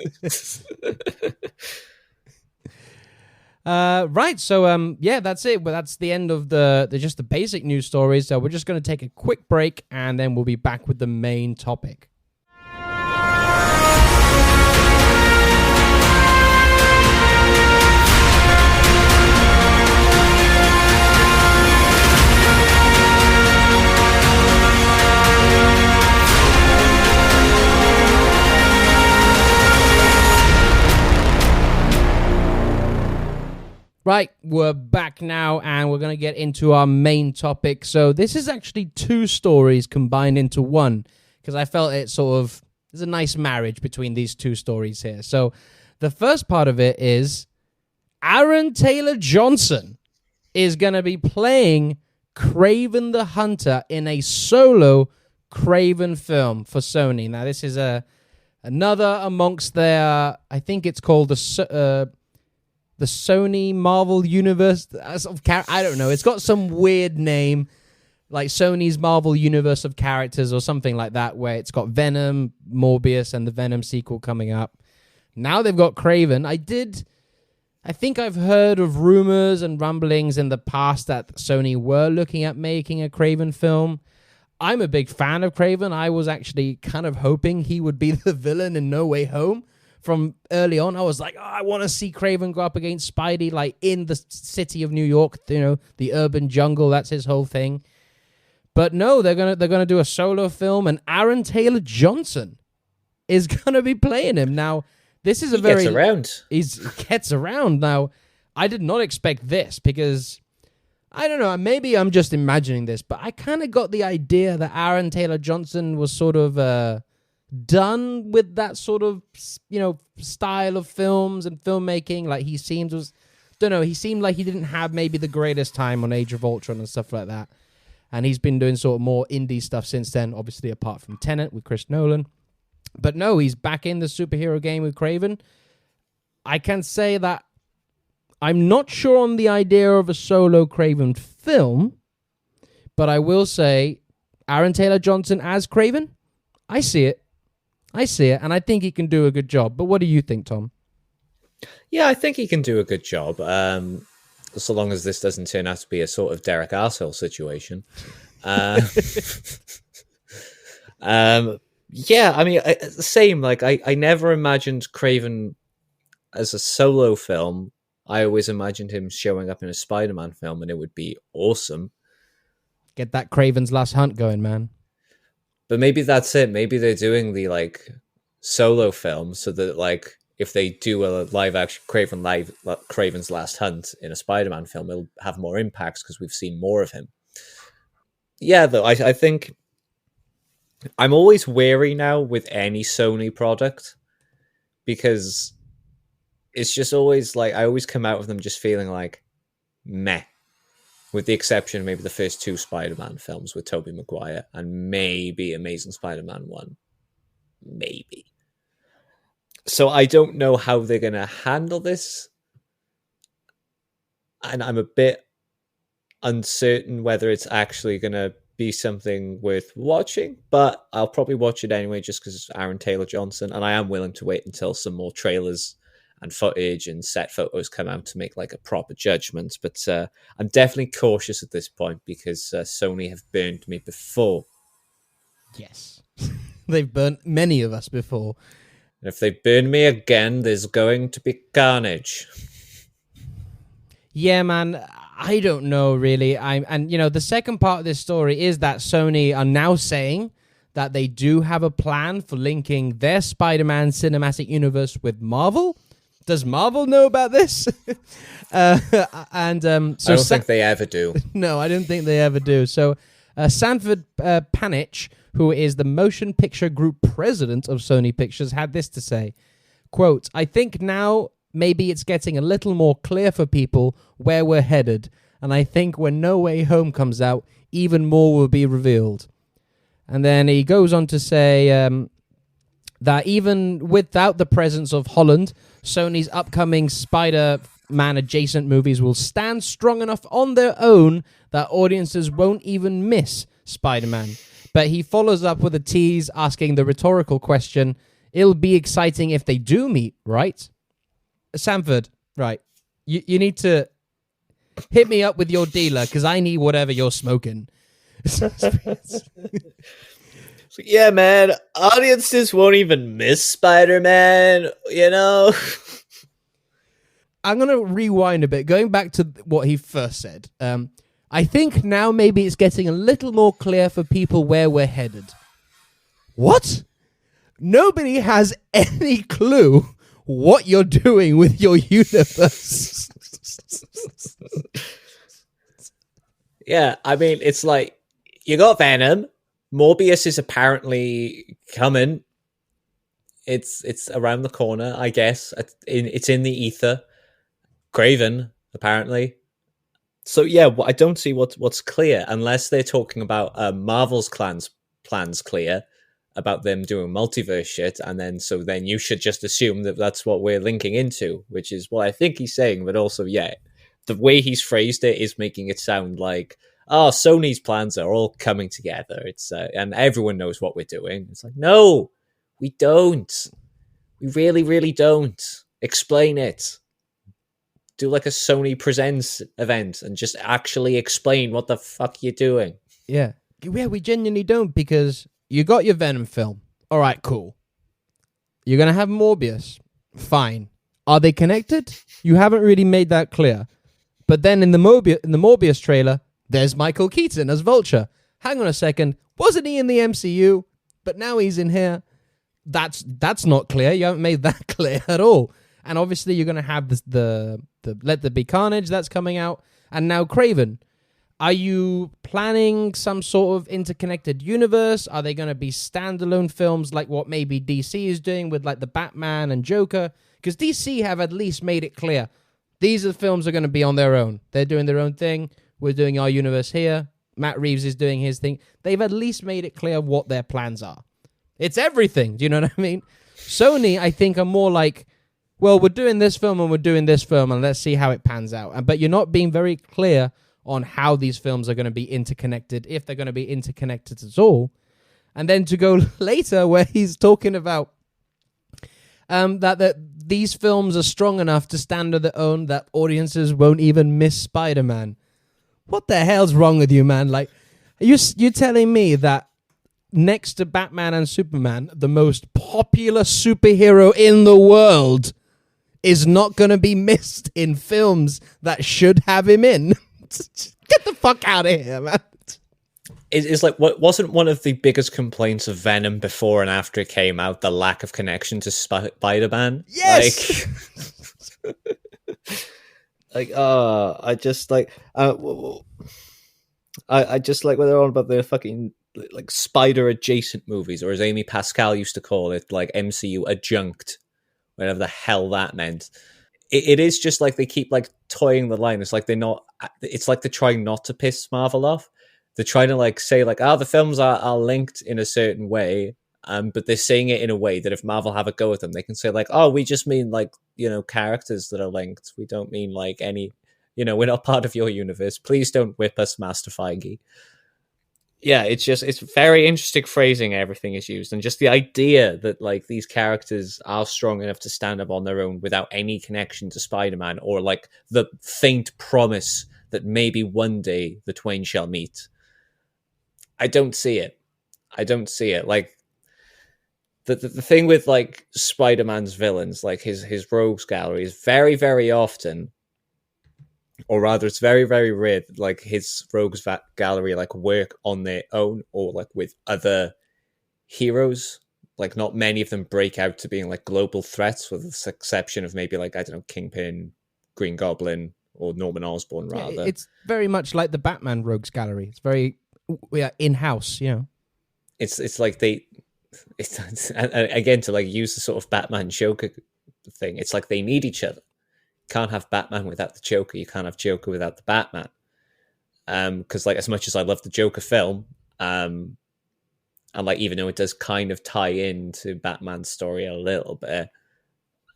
Right, so yeah, that's it. Well, that's the end of just the basic news stories. So we're just going to take a quick break, and then we'll be back with the main topic. Right, we're back now, and we're going to get into our main topic. So this is actually two stories combined into one, because I felt it there's a nice marriage between these two stories here. So the first part of it is Aaron Taylor Johnson is going to be playing Kraven the Hunter in a solo Kraven film for Sony. Now, this is another amongst their, I think it's called the Sony Marvel Universe. I don't know. It's got some weird name, like Sony's Marvel Universe of characters or something like that, where it's got Venom, Morbius, and the Venom sequel coming up. Now they've got Kraven. I think I've heard of rumors and rumblings in the past that Sony were looking at making a Kraven film. I'm a big fan of Kraven. I was actually kind of hoping he would be the villain in No Way Home. From early on, I was like, oh, I want to see Kraven go up against Spidey, like in the city of New York, you know, the urban jungle. That's his whole thing. But no, they're gonna do a solo film, and Aaron Taylor Johnson is gonna be playing him. Now, this is he gets around. Now, I did not expect this because I don't know. Maybe I'm just imagining this, but I kind of got the idea that Aaron Taylor Johnson was sort of done with that sort of, you know, style of films and filmmaking. Like he seemed like he didn't have maybe the greatest time on Age of Ultron and stuff like that. And he's been doing sort of more indie stuff since then, obviously apart from Tenet with Chris Nolan. But no, he's back in the superhero game with Kraven. I can say that I'm not sure on the idea of a solo Kraven film, but I will say Aaron Taylor Johnson as Kraven, I see it, and I think he can do a good job. But what do you think, Tom? Yeah, I think he can do a good job, so long as this doesn't turn out to be a sort of Derek Arsehole situation. Yeah, I mean, same. Like, I never imagined Kraven as a solo film. I always imagined him showing up in a Spider-Man film, and it would be awesome. Get that Kraven's Last Hunt going, man. But maybe that's it. Maybe they're doing the like solo film so that like if they do a live action Kraven's Last Hunt in a Spider-Man film, it'll have more impacts because we've seen more of him. Yeah, though I think I'm always wary now with any Sony product because it's just always like I always come out of them just feeling like meh. With the exception of maybe the first two Spider-Man films with Tobey Maguire and maybe Amazing Spider-Man 1. Maybe. So I don't know how they're going to handle this. And I'm a bit uncertain whether it's actually going to be something worth watching, but I'll probably watch it anyway just because it's Aaron Taylor Johnson, and I am willing to wait until some more trailers and footage and set photos come out to make like a proper judgment. But I'm definitely cautious at this point because Sony have burned me before. Yes. They've burnt many of us before. And if they burn me again, there's going to be carnage. Yeah, man, I don't know really. And the second part of this story is that Sony are now saying that they do have a plan for linking their Spider-Man cinematic universe with Marvel. Does Marvel know about this? So I don't think they ever do. No, I don't think they ever do. So Sanford Panich, who is the motion picture group president of Sony Pictures, had this to say, quote, "I think now maybe it's getting a little more clear for people where we're headed. And I think when No Way Home comes out, even more will be revealed." And then he goes on to say that even without the presence of Holland, Sony's upcoming Spider-Man adjacent movies will stand strong enough on their own that audiences won't even miss Spider-Man. But he follows up with a tease asking the rhetorical question, "It'll be exciting if they do meet, right?" Sanford, right, you need to hit me up with your dealer because I need whatever you're smoking. Yeah, man, audiences won't even miss Spider-Man, I'm going to rewind a bit, going back to what he first said. I think now maybe it's getting a little more clear for people where we're headed. What? Nobody has any clue what you're doing with your universe. Yeah, I mean, it's like, you got Venom, Morbius is apparently coming. It's around the corner, I guess. It's in the ether. Kraven, apparently. So yeah, I don't see what's clear unless they're talking about Marvel's plans clear about them doing multiverse shit, and then you should just assume that that's what we're linking into, which is what I think he's saying. But also, yeah, the way he's phrased it is making it sound like, oh, Sony's plans are all coming together. It's and everyone knows what we're doing. It's like, no, we don't. We really, really don't. Explain it. Do like a Sony Presents event and just actually explain what the fuck you're doing. Yeah, we genuinely don't, because you got your Venom film. All right, cool. You're going to have Morbius. Fine. Are they connected? You haven't really made that clear. But then in the Morbius trailer, there's Michael Keaton as Vulture. Hang on a second. Wasn't he in the MCU? But now he's in here. That's not clear. You haven't made that clear at all. And obviously you're going to have the Let There Be Carnage that's coming out. And now Kraven. Are you planning some sort of interconnected universe? Are they going to be standalone films like what maybe DC is doing with like the Batman and Joker? Because DC have at least made it clear. These are films are going to be on their own. They're doing their own thing. We're doing our universe here. Matt Reeves is doing his thing. They've at least made it clear what their plans are. It's everything. Do you know what I mean? Sony, I think, are more like, well, we're doing this film and we're doing this film and let's see how it pans out. But you're not being very clear on how these films are going to be interconnected, if they're going to be interconnected at all. And then to go later where he's talking about that these films are strong enough to stand on their own that audiences won't even miss Spider-Man. What the hell's wrong with you, man? Like, you're telling me that next to Batman and Superman, the most popular superhero in the world is not going to be missed in films that should have him in? Get the fuck out of here, man. It's like, what wasn't one of the biggest complaints of Venom before and after it came out the lack of connection to Spider-Man? Yes. I just like I just like when they're on about the fucking like spider adjacent movies, or as Amy Pascal used to call it, like MCU adjunct, whatever the hell that meant. It is just like they keep like toying the line. It's like they're trying not to piss Marvel off. They're trying to like say like, the films are linked in a certain way, but they're saying it in a way that if Marvel have a go at them, they can say like, oh, we just mean like, characters that are linked. We don't mean like any, we're not part of your universe. Please don't whip us, Master Feige. Yeah, it's very interesting phrasing. Everything is used, and just the idea that like these characters are strong enough to stand up on their own without any connection to Spider-Man, or like the faint promise that maybe one day the twain shall meet. I don't see it. I don't see it. Like the thing with like Spider-Man's villains, like his rogues gallery, is very very often, or rather it's very very rare that like his rogues gallery like work on their own or like with other heroes. Like not many of them break out to being like global threats, with the exception of maybe like, I don't know, Kingpin, Green Goblin, or Norman Osborn rather. Yeah, it's very much like the Batman rogues gallery. It's very in-house, you know. It's like it's again, to like use the sort of Batman Joker thing, it's like they need each other. Can't have Batman without the Joker. You can't have Joker without the Batman. Because like as much as I love the Joker film, and like even though it does kind of tie into Batman's story a little bit,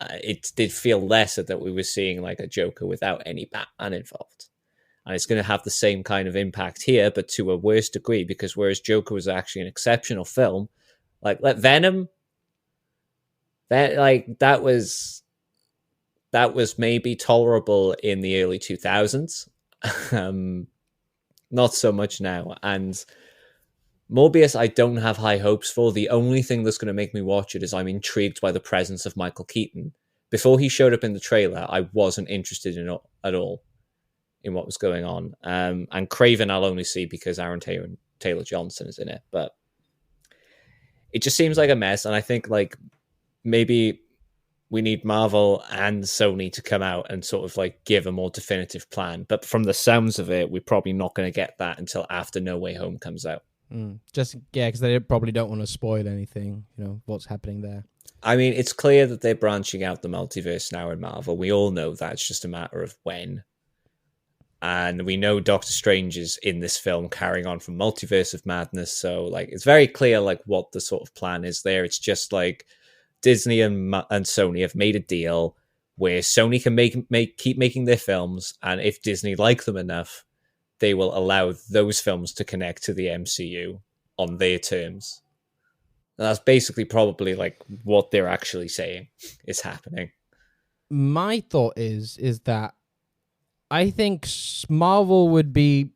it did feel lesser that we were seeing like a Joker without any Batman involved. And it's going to have the same kind of impact here, but to a worse degree, because whereas Joker was actually an exceptional film, like Venom, that was maybe tolerable in the early 2000s. Not so much now. And Morbius, I don't have high hopes for. The only thing that's going to make me watch it is I'm intrigued by the presence of Michael Keaton. Before he showed up in the trailer, I wasn't interested in at all in what was going on. And Kraven I'll only see because Aaron Taylor Johnson is in it. But it just seems like a mess. And I think like maybe we need Marvel and Sony to come out and sort of like give a more definitive plan. But from the sounds of it, we're probably not going to get that until after No Way Home comes out. Because they probably don't want to spoil anything, you know, what's happening there. I mean, it's clear that they're branching out the multiverse now in Marvel. We all know that. It's just a matter of when. And we know Doctor Strange is in this film carrying on from Multiverse of Madness. So like it's very clear like what the sort of plan is there. It's just like Disney and Sony have made a deal where Sony can keep making their films, and if Disney like them enough, they will allow those films to connect to the MCU on their terms. And that's basically probably like what they're actually saying is happening. My thought is that I think Marvel would be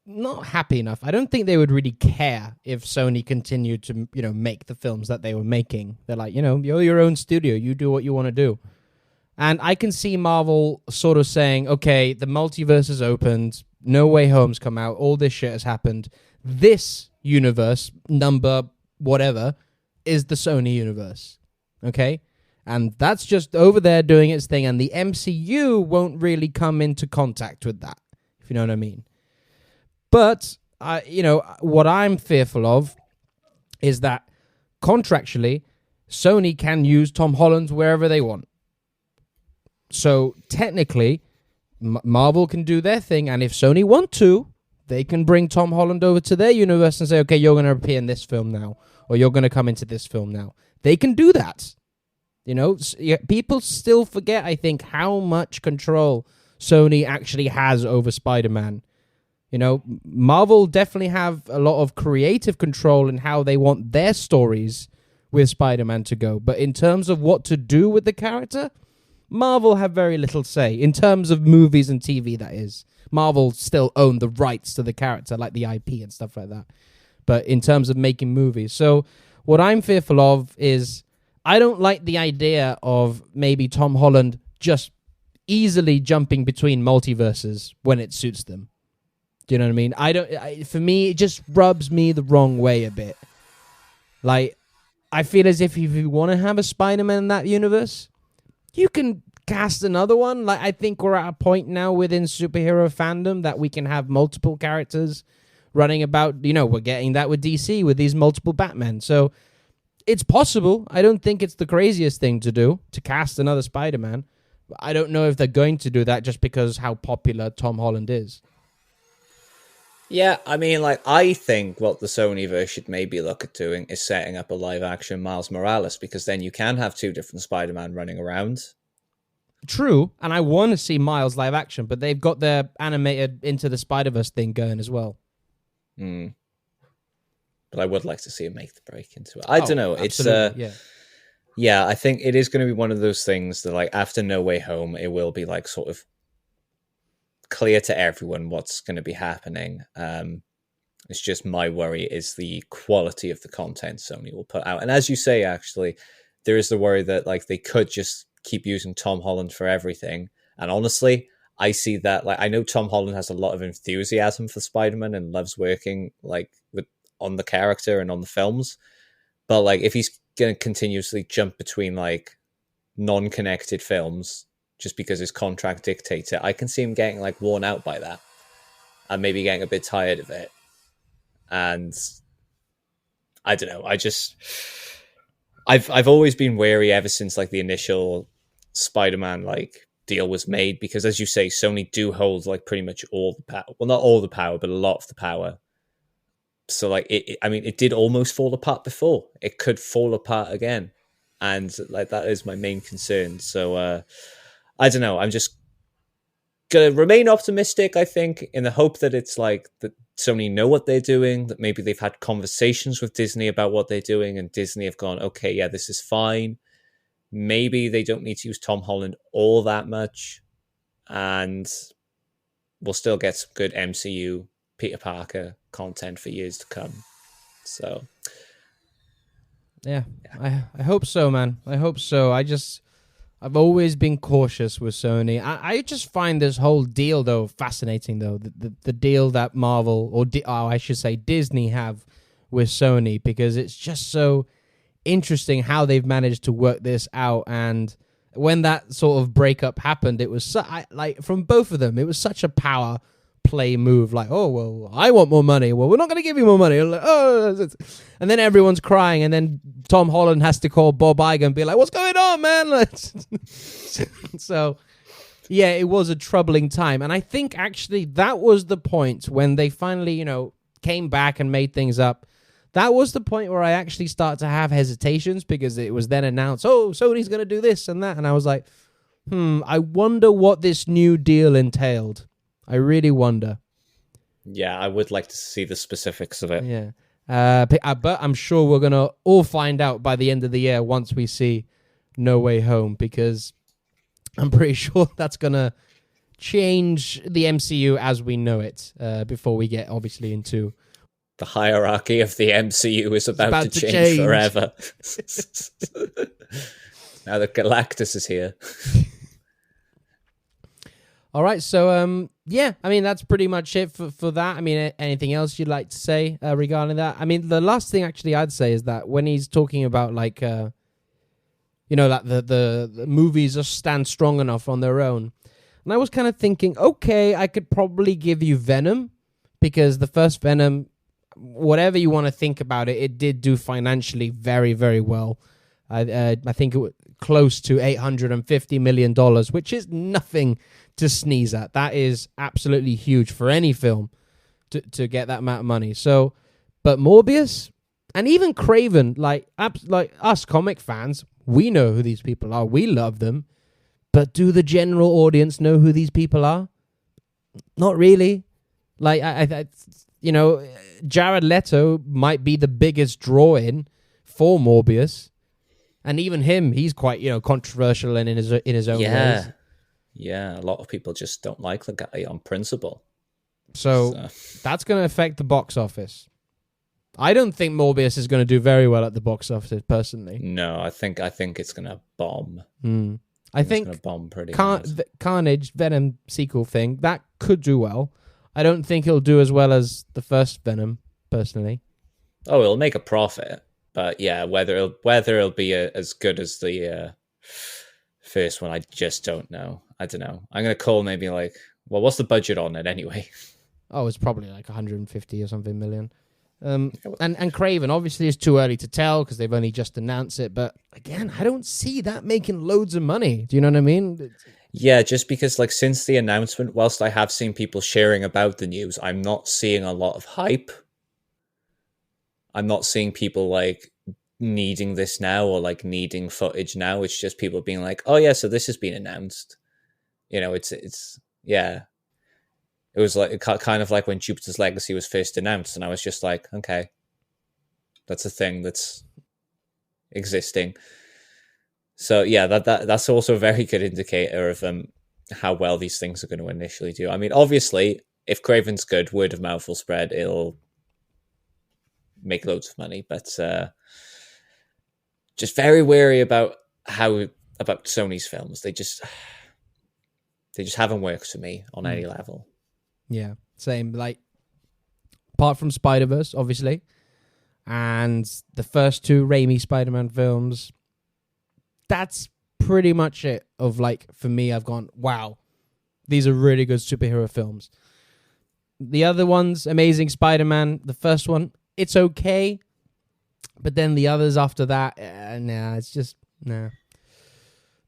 not happy enough. I don't think they would really care if Sony continued to, you know, make the films that they were making. They're like, you know, you're your own studio. You do what you want to do. And I can see Marvel sort of saying, okay, the multiverse has opened. No Way Home's come out. All this shit has happened. This universe, number whatever, is the Sony universe. Okay? And that's just over there doing its thing. And the MCU won't really come into contact with that, if you know what I mean. But, you know, what I'm fearful of is that contractually, Sony can use Tom Holland wherever they want. So technically, Marvel can do their thing, and if Sony want to, they can bring Tom Holland over to their universe and say, okay, you're going to appear in this film now, or you're going to come into this film now. They can do that. You know, people still forget, I think, how much control Sony actually has over Spider-Man. You know, Marvel definitely have a lot of creative control in how they want their stories with Spider-Man to go. But in terms of what to do with the character, Marvel have very little say. In terms of movies and TV, that is. Marvel still own the rights to the character, like the IP and stuff like that. But in terms of making movies. So what I'm fearful of is I don't like the idea of maybe Tom Holland just easily jumping between multiverses when it suits them. Do you know what I mean? For me, it just rubs me the wrong way a bit. Like, I feel as if you want to have a Spider-Man in that universe, you can cast another one. Like, I think we're at a point now within superhero fandom that we can have multiple characters running about. You know, we're getting that with DC with these multiple Batmen. So it's possible. I don't think it's the craziest thing to do, to cast another Spider-Man. I don't know if they're going to do that just because how popular Tom Holland is. Yeah, I mean, like, I think what the Sonyverse should maybe look at doing is setting up a live-action Miles Morales, because then you can have two different Spider-Man running around. True, and I want to see Miles live action, but they've got their animated Into the Spider-Verse thing going as well. but I would like to see him make the break into it. I don't know. It's yeah. I think it is going to be one of those things that, like, after No Way Home, it will be like sort of clear to everyone what's going to be happening. It's just my worry is the quality of the content Sony will put out. And as you say, actually, there is the worry that, like, they could just keep using Tom Holland for everything. And honestly, I see that, like, I know Tom Holland has a lot of enthusiasm for Spider-Man and loves working, like, on the character and on the films. But, like, if he's going to continuously jump between, like, non-connected films just because his contract dictates it, I can see him getting, like, worn out by that and maybe getting a bit tired of it. And I don't know. I've always been wary ever since, like, the initial Spider-Man, like, deal was made, because, as you say, Sony do hold, like, pretty much all the power. Well, not all the power, but a lot of the power. So, like, it did almost fall apart before. It could fall apart again, and, like, that is my main concern. So, I don't know. I'm just gonna remain optimistic, I think, in the hope that it's like that Sony know what they're doing, that maybe they've had conversations with Disney about what they're doing, and Disney have gone, okay, yeah, this is fine. Maybe they don't need to use Tom Holland all that much, and we'll still get some good MCU Peter Parker content for years to come. So, yeah. I hope so, man. I hope so. I've always been cautious with Sony. I just find this whole deal, though, fascinating, though. The deal that Marvel, or I should say Disney, have with Sony, because it's just so interesting how they've managed to work this out. And when that sort of breakup happened, it was like, from both of them, it was such a power play move. Like, oh, well, I want more money. Well, we're not going to give you more money. Like, oh, and then everyone's crying, and then Tom Holland has to call Bob Iger and be like, what's going on, man? So, yeah, it was a troubling time. And I think actually that was the point when they finally, came back and made things up. That was the point where I actually started to have hesitations, because it was then announced, oh, Sony's going to do this and that. And I was like, I wonder what this new deal entailed. I really wonder. Yeah, I would like to see the specifics of it. Yeah. But I'm sure we're going to all find out by the end of the year once we see No Way Home, because I'm pretty sure that's going to change the MCU as we know it, before we get, obviously, into... The hierarchy of the MCU is about to change forever. Now that Galactus is here. All right, so yeah, I mean, that's pretty much it for that. I mean, anything else you'd like to say regarding that? I mean, the last thing actually I'd say is that when he's talking about, like, like the movies just stand strong enough on their own, and I was kind of thinking, okay, I could probably give you Venom, because the first Venom, whatever you want to think about it, it did do financially very, very well. I think it was close to $850 million, which is nothing to sneeze at. That is absolutely huge for any film to get that amount of money. So, but Morbius and even Kraven, like us comic fans, we know who these people are. We love them. But do the general audience know who these people are? Not really. Like, I Jared Leto might be the biggest draw-in for Morbius. And even him, he's quite, controversial and in his own ways. Yeah, a lot of people just don't like the guy on principle. So that's going to affect the box office. I don't think Morbius is going to do very well at the box office, personally. No, I think it's going to bomb. I think it's going to bomb pretty hard. Carnage, Venom sequel thing, that could do well. I don't think it'll do as well as the first Venom, personally. Oh, it'll make a profit. But yeah, whether it'll be as good as the first one, I just don't know. I don't know. I'm going to call maybe like, well, what's the budget on it anyway? Oh, it's probably like 150 or something million. And Kraven, obviously, is too early to tell because they've only just announced it. But again, I don't see that making loads of money. Do you know what I mean? Yeah, just because, like, since the announcement, whilst I have seen people sharing about the news, I'm not seeing a lot of hype. I'm not seeing people, like, needing this now or, like, needing footage now. It's just people being like, oh, yeah, so this has been announced. It's yeah. It was like kind of like when Jupiter's Legacy was first announced, and I was just like, okay, That's a thing that's existing. So yeah, that's also a very good indicator of how well these things are going to initially do. I mean, obviously, if Kraven's good, word of mouth will spread. It'll make loads of money, but just very wary about Sony's films. They just haven't worked for me on any level. Yeah, same. Like, apart from Spider-Verse, obviously, and the first 2 Raimi Spider-Man films, that's pretty much it. Of like, for me, I've gone, wow, these are really good superhero films. The other ones, Amazing Spider-Man, the first one, it's okay, but then the others after that, it's just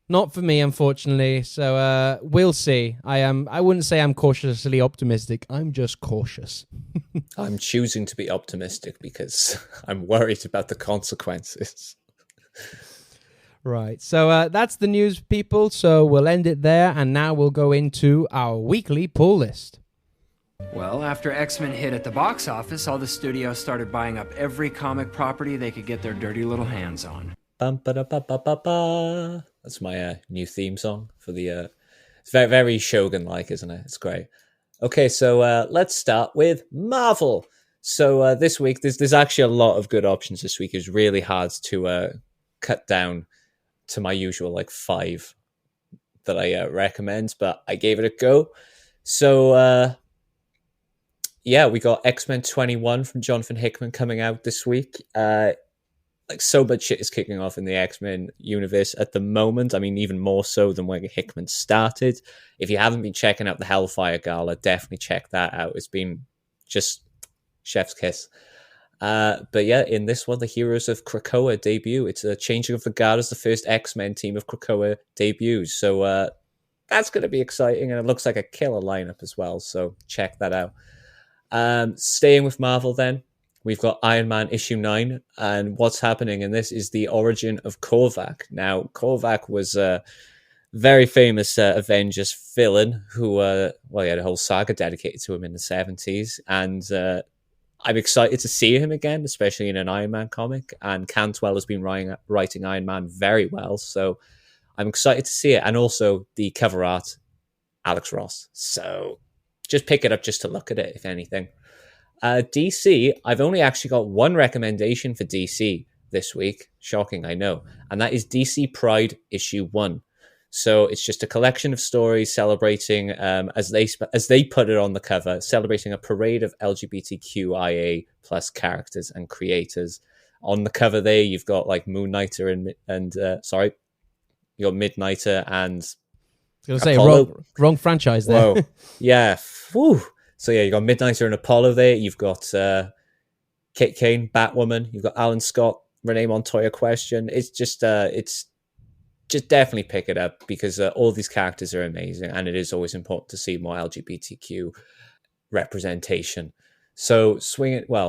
not for me, unfortunately. So we'll see. I wouldn't say I'm cautiously optimistic. I'm just cautious. I'm choosing to be optimistic because I'm worried about the consequences. Right. So that's the news, people. So we'll end it there, and now we'll go into our weekly pull list. Well, after X-Men hit at the box office, all the studios started buying up every comic property they could get their dirty little hands on. Bum-ba-da-ba-ba-ba. That's my new theme song for the... It's very, very Shogun-like, isn't it? It's great. Okay, so let's start with Marvel. So this week, there's actually a lot of good options this week. It was really hard to cut down to my usual 5 that I recommend, but I gave it a go. So... yeah, we got X-Men 21 from Jonathan Hickman coming out this week. So much shit is kicking off in the X-Men universe at the moment. I mean, even more so than when Hickman started. If you haven't been checking out the Hellfire Gala, definitely check that out. It's been just chef's kiss. But yeah, in this one, the Heroes of Krakoa debut. It's a changing of the guard as the first X-Men team of Krakoa debuts. So that's going to be exciting, and it looks like a killer lineup as well. So check that out. Staying with Marvel then, we've got Iron Man issue 9, and what's happening in this is the origin of Korvac. Now, Korvac was a very famous Avengers villain who, he had a whole saga dedicated to him in the 70s, and I'm excited to see him again, especially in an Iron Man comic, and Cantwell has been writing Iron Man very well, so I'm excited to see it, and also the cover art, Alex Ross, so... just pick it up just to look at it, if anything. DC, I've only actually got one recommendation for DC this week. Shocking, I know. And that is DC Pride issue 1. So it's just a collection of stories celebrating, as they put it on the cover, celebrating a parade of LGBTQIA plus characters and creators. On the cover there, you've got Moon Knighter and you got Midnighter and... I was going to say, wrong franchise there. Whoa. Yeah. Whew. So yeah, you got Midnighter and Apollo there. You've got Kit Kane, Batwoman. You've got Alan Scott, Renee Montoya Question. It's just definitely pick it up because all these characters are amazing, and it is always important to see more LGBTQ representation. So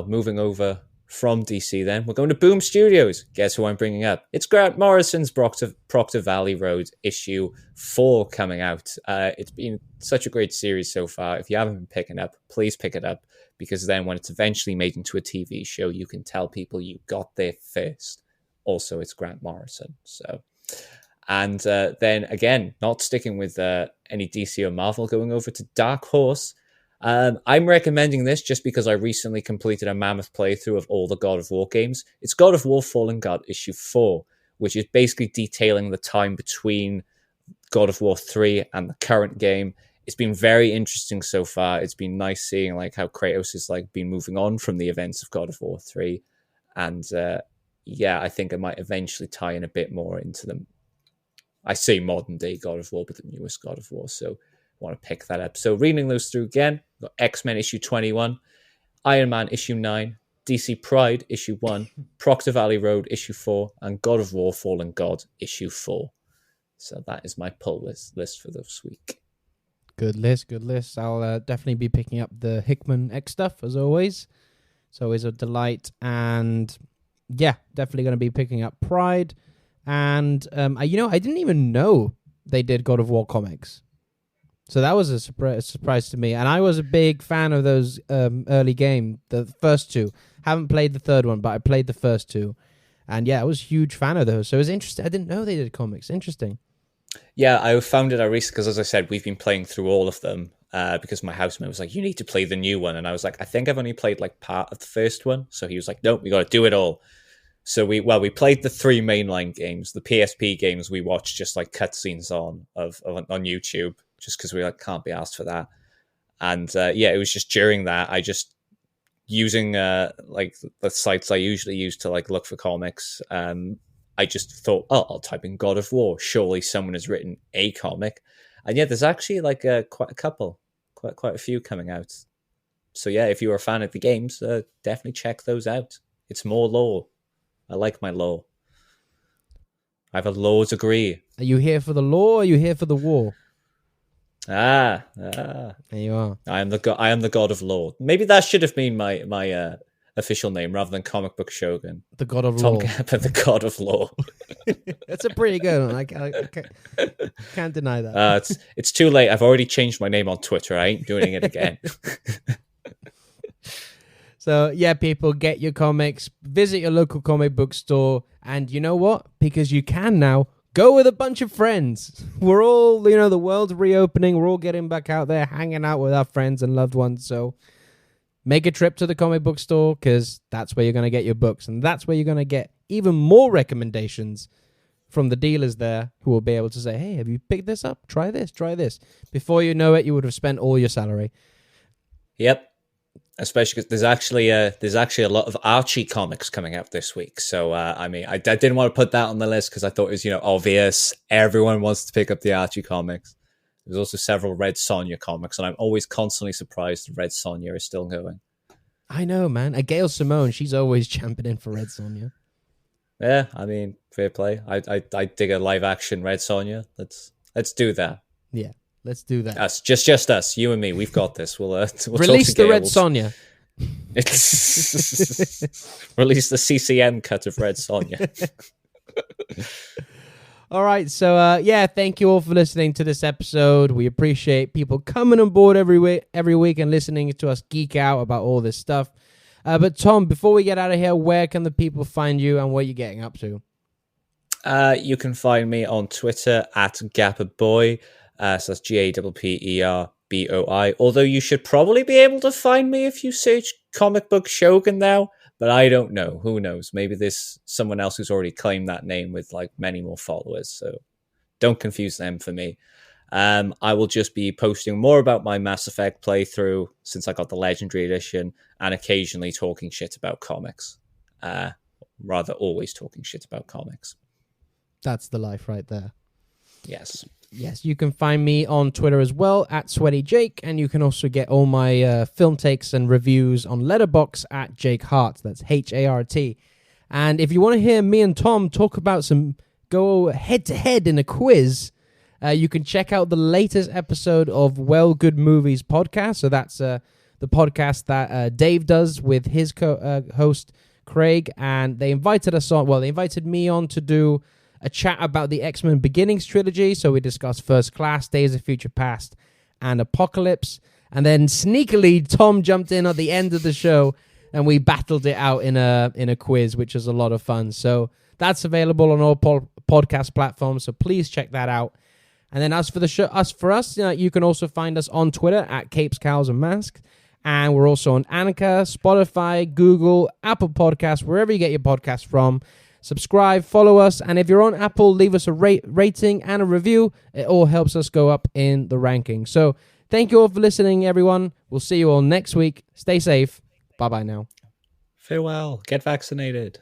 moving over from DC then, we're going to Boom Studios. Guess who I'm bringing up? It's Grant Morrison's Proctor Valley Road issue 4 coming out. It's been such a great series so far. If you haven't been picking up, please pick it up, because then when it's eventually made into a TV show, you can tell people you got there first. Also, it's Grant Morrison. So, and then again, not sticking with any DC or Marvel, going over to Dark Horse. I'm recommending this just because I recently completed a mammoth playthrough of all the God of War games. It's God of War Fallen God issue 4, which is basically detailing the time between God of War 3 and the current game. It's been very interesting so far. It's been nice seeing how Kratos has been moving on from the events of God of War 3. And I think it might eventually tie in a bit more into them. I say modern day God of War, but the newest God of War. So want to pick that up. So reading those through again, got X-Men issue 21, Iron Man issue 9, DC Pride issue 1, Proctor Valley Road issue 4, and God of War Fallen God issue 4. So that is my pull list for this week. Good list. I'll definitely be picking up the Hickman X stuff as always. It's always a delight, and yeah, definitely going to be picking up Pride. And I didn't even know they did God of War comics. So that was a surprise to me. And I was a big fan of those early game, the first two. Haven't played the third one, but I played the first two. And yeah, I was a huge fan of those. So it was interesting. I didn't know they did comics. Interesting. Yeah, I found it out recently because, as I said, we've been playing through all of them because my housemate was like, you need to play the new one. And I was like, I think I've only played like part of the first one. So he was like, nope, we got to do it all. So we played the 3 mainline games. The PSP games we watched just like cutscenes on YouTube just because we like can't be asked for that. And yeah, it was just during that I just using like the sites I usually use to like look for comics. I just thought, oh, I'll type in God of War. Surely someone has written a comic, and yeah, there's actually like quite a few coming out. So yeah, if you're a fan of the games, definitely check those out. It's more lore. I like my lore. I have a law degree. Are you here for the law or are you here for the war? There you are. I am the god of law. Maybe that should have been my official name rather than Comic Book Shogun. The god of Tom law. Gapper, the god of law. That's a pretty good one. I can't deny that. It's too late. I've already changed my name on Twitter. I ain't doing it again. So, yeah, people, get your comics, visit your local comic book store, and you know what? Because you can now, go with a bunch of friends. We're all, the world's reopening. We're all getting back out there, hanging out with our friends and loved ones. So, make a trip to the comic book store, because that's where you're going to get your books, and that's where you're going to get even more recommendations from the dealers there who will be able to say, hey, have you picked this up? Try this, try this. Before you know it, you would have spent all your salary. Yep. Especially because there's actually a lot of Archie comics coming out this week. So I didn't want to put that on the list because I thought it was obvious. Everyone wants to pick up the Archie comics. There's also several Red Sonja comics, and I'm always constantly surprised that Red Sonja is still going. I know, man. Gail Simone, she's always championing for Red Sonja. Yeah, fair play. I dig a live action Red Sonja. Let's do that. Yeah. Let's do that. Us, just us, you and me. We've got this. We'll release the Red Sonja. Release the CCM cut of Red Sonja. All right, so thank you all for listening to this episode. We appreciate people coming on board every week and listening to us geek out about all this stuff. But Tom, before we get out of here, where can the people find you and what you're getting up to? You can find me on Twitter at GapperBoy. So that's GAPPERBOI. Although you should probably be able to find me if you search Comic Book Shogun now, but I don't know. Who knows? Maybe there's someone else who's already claimed that name with like many more followers. So don't confuse them for me. I will just be posting more about my Mass Effect playthrough since I got the Legendary Edition, and occasionally talking shit about comics. Rather, always talking shit about comics. That's the life right there. Yes. Yes, you can find me on Twitter as well, at Sweaty Jake, and you can also get all my film takes and reviews on Letterboxd at Jake Hart. That's Hart. And if you want to hear me and Tom talk about go head-to-head in a quiz, you can check out the latest episode of Well Good Movies podcast. So that's the podcast that Dave does with his host, Craig, and they invited me on to do a chat about the X-Men Beginnings trilogy. So we discussed First Class, Days of Future Past, and Apocalypse. And then sneakily, Tom jumped in at the end of the show, and we battled it out in a quiz, which was a lot of fun. So that's available on all podcast platforms. So please check that out. And then as for the show, you can also find us on Twitter at Capes, Cowls, and Masks. And we're also on Anchor, Spotify, Google, Apple Podcasts, wherever you get your podcasts from. Subscribe, follow us, and if you're on Apple, leave us a rating and a review. It all helps us go up in the ranking. So thank you all for listening, everyone. We'll see you all next week. Stay safe. Bye-bye now. Farewell. Get vaccinated.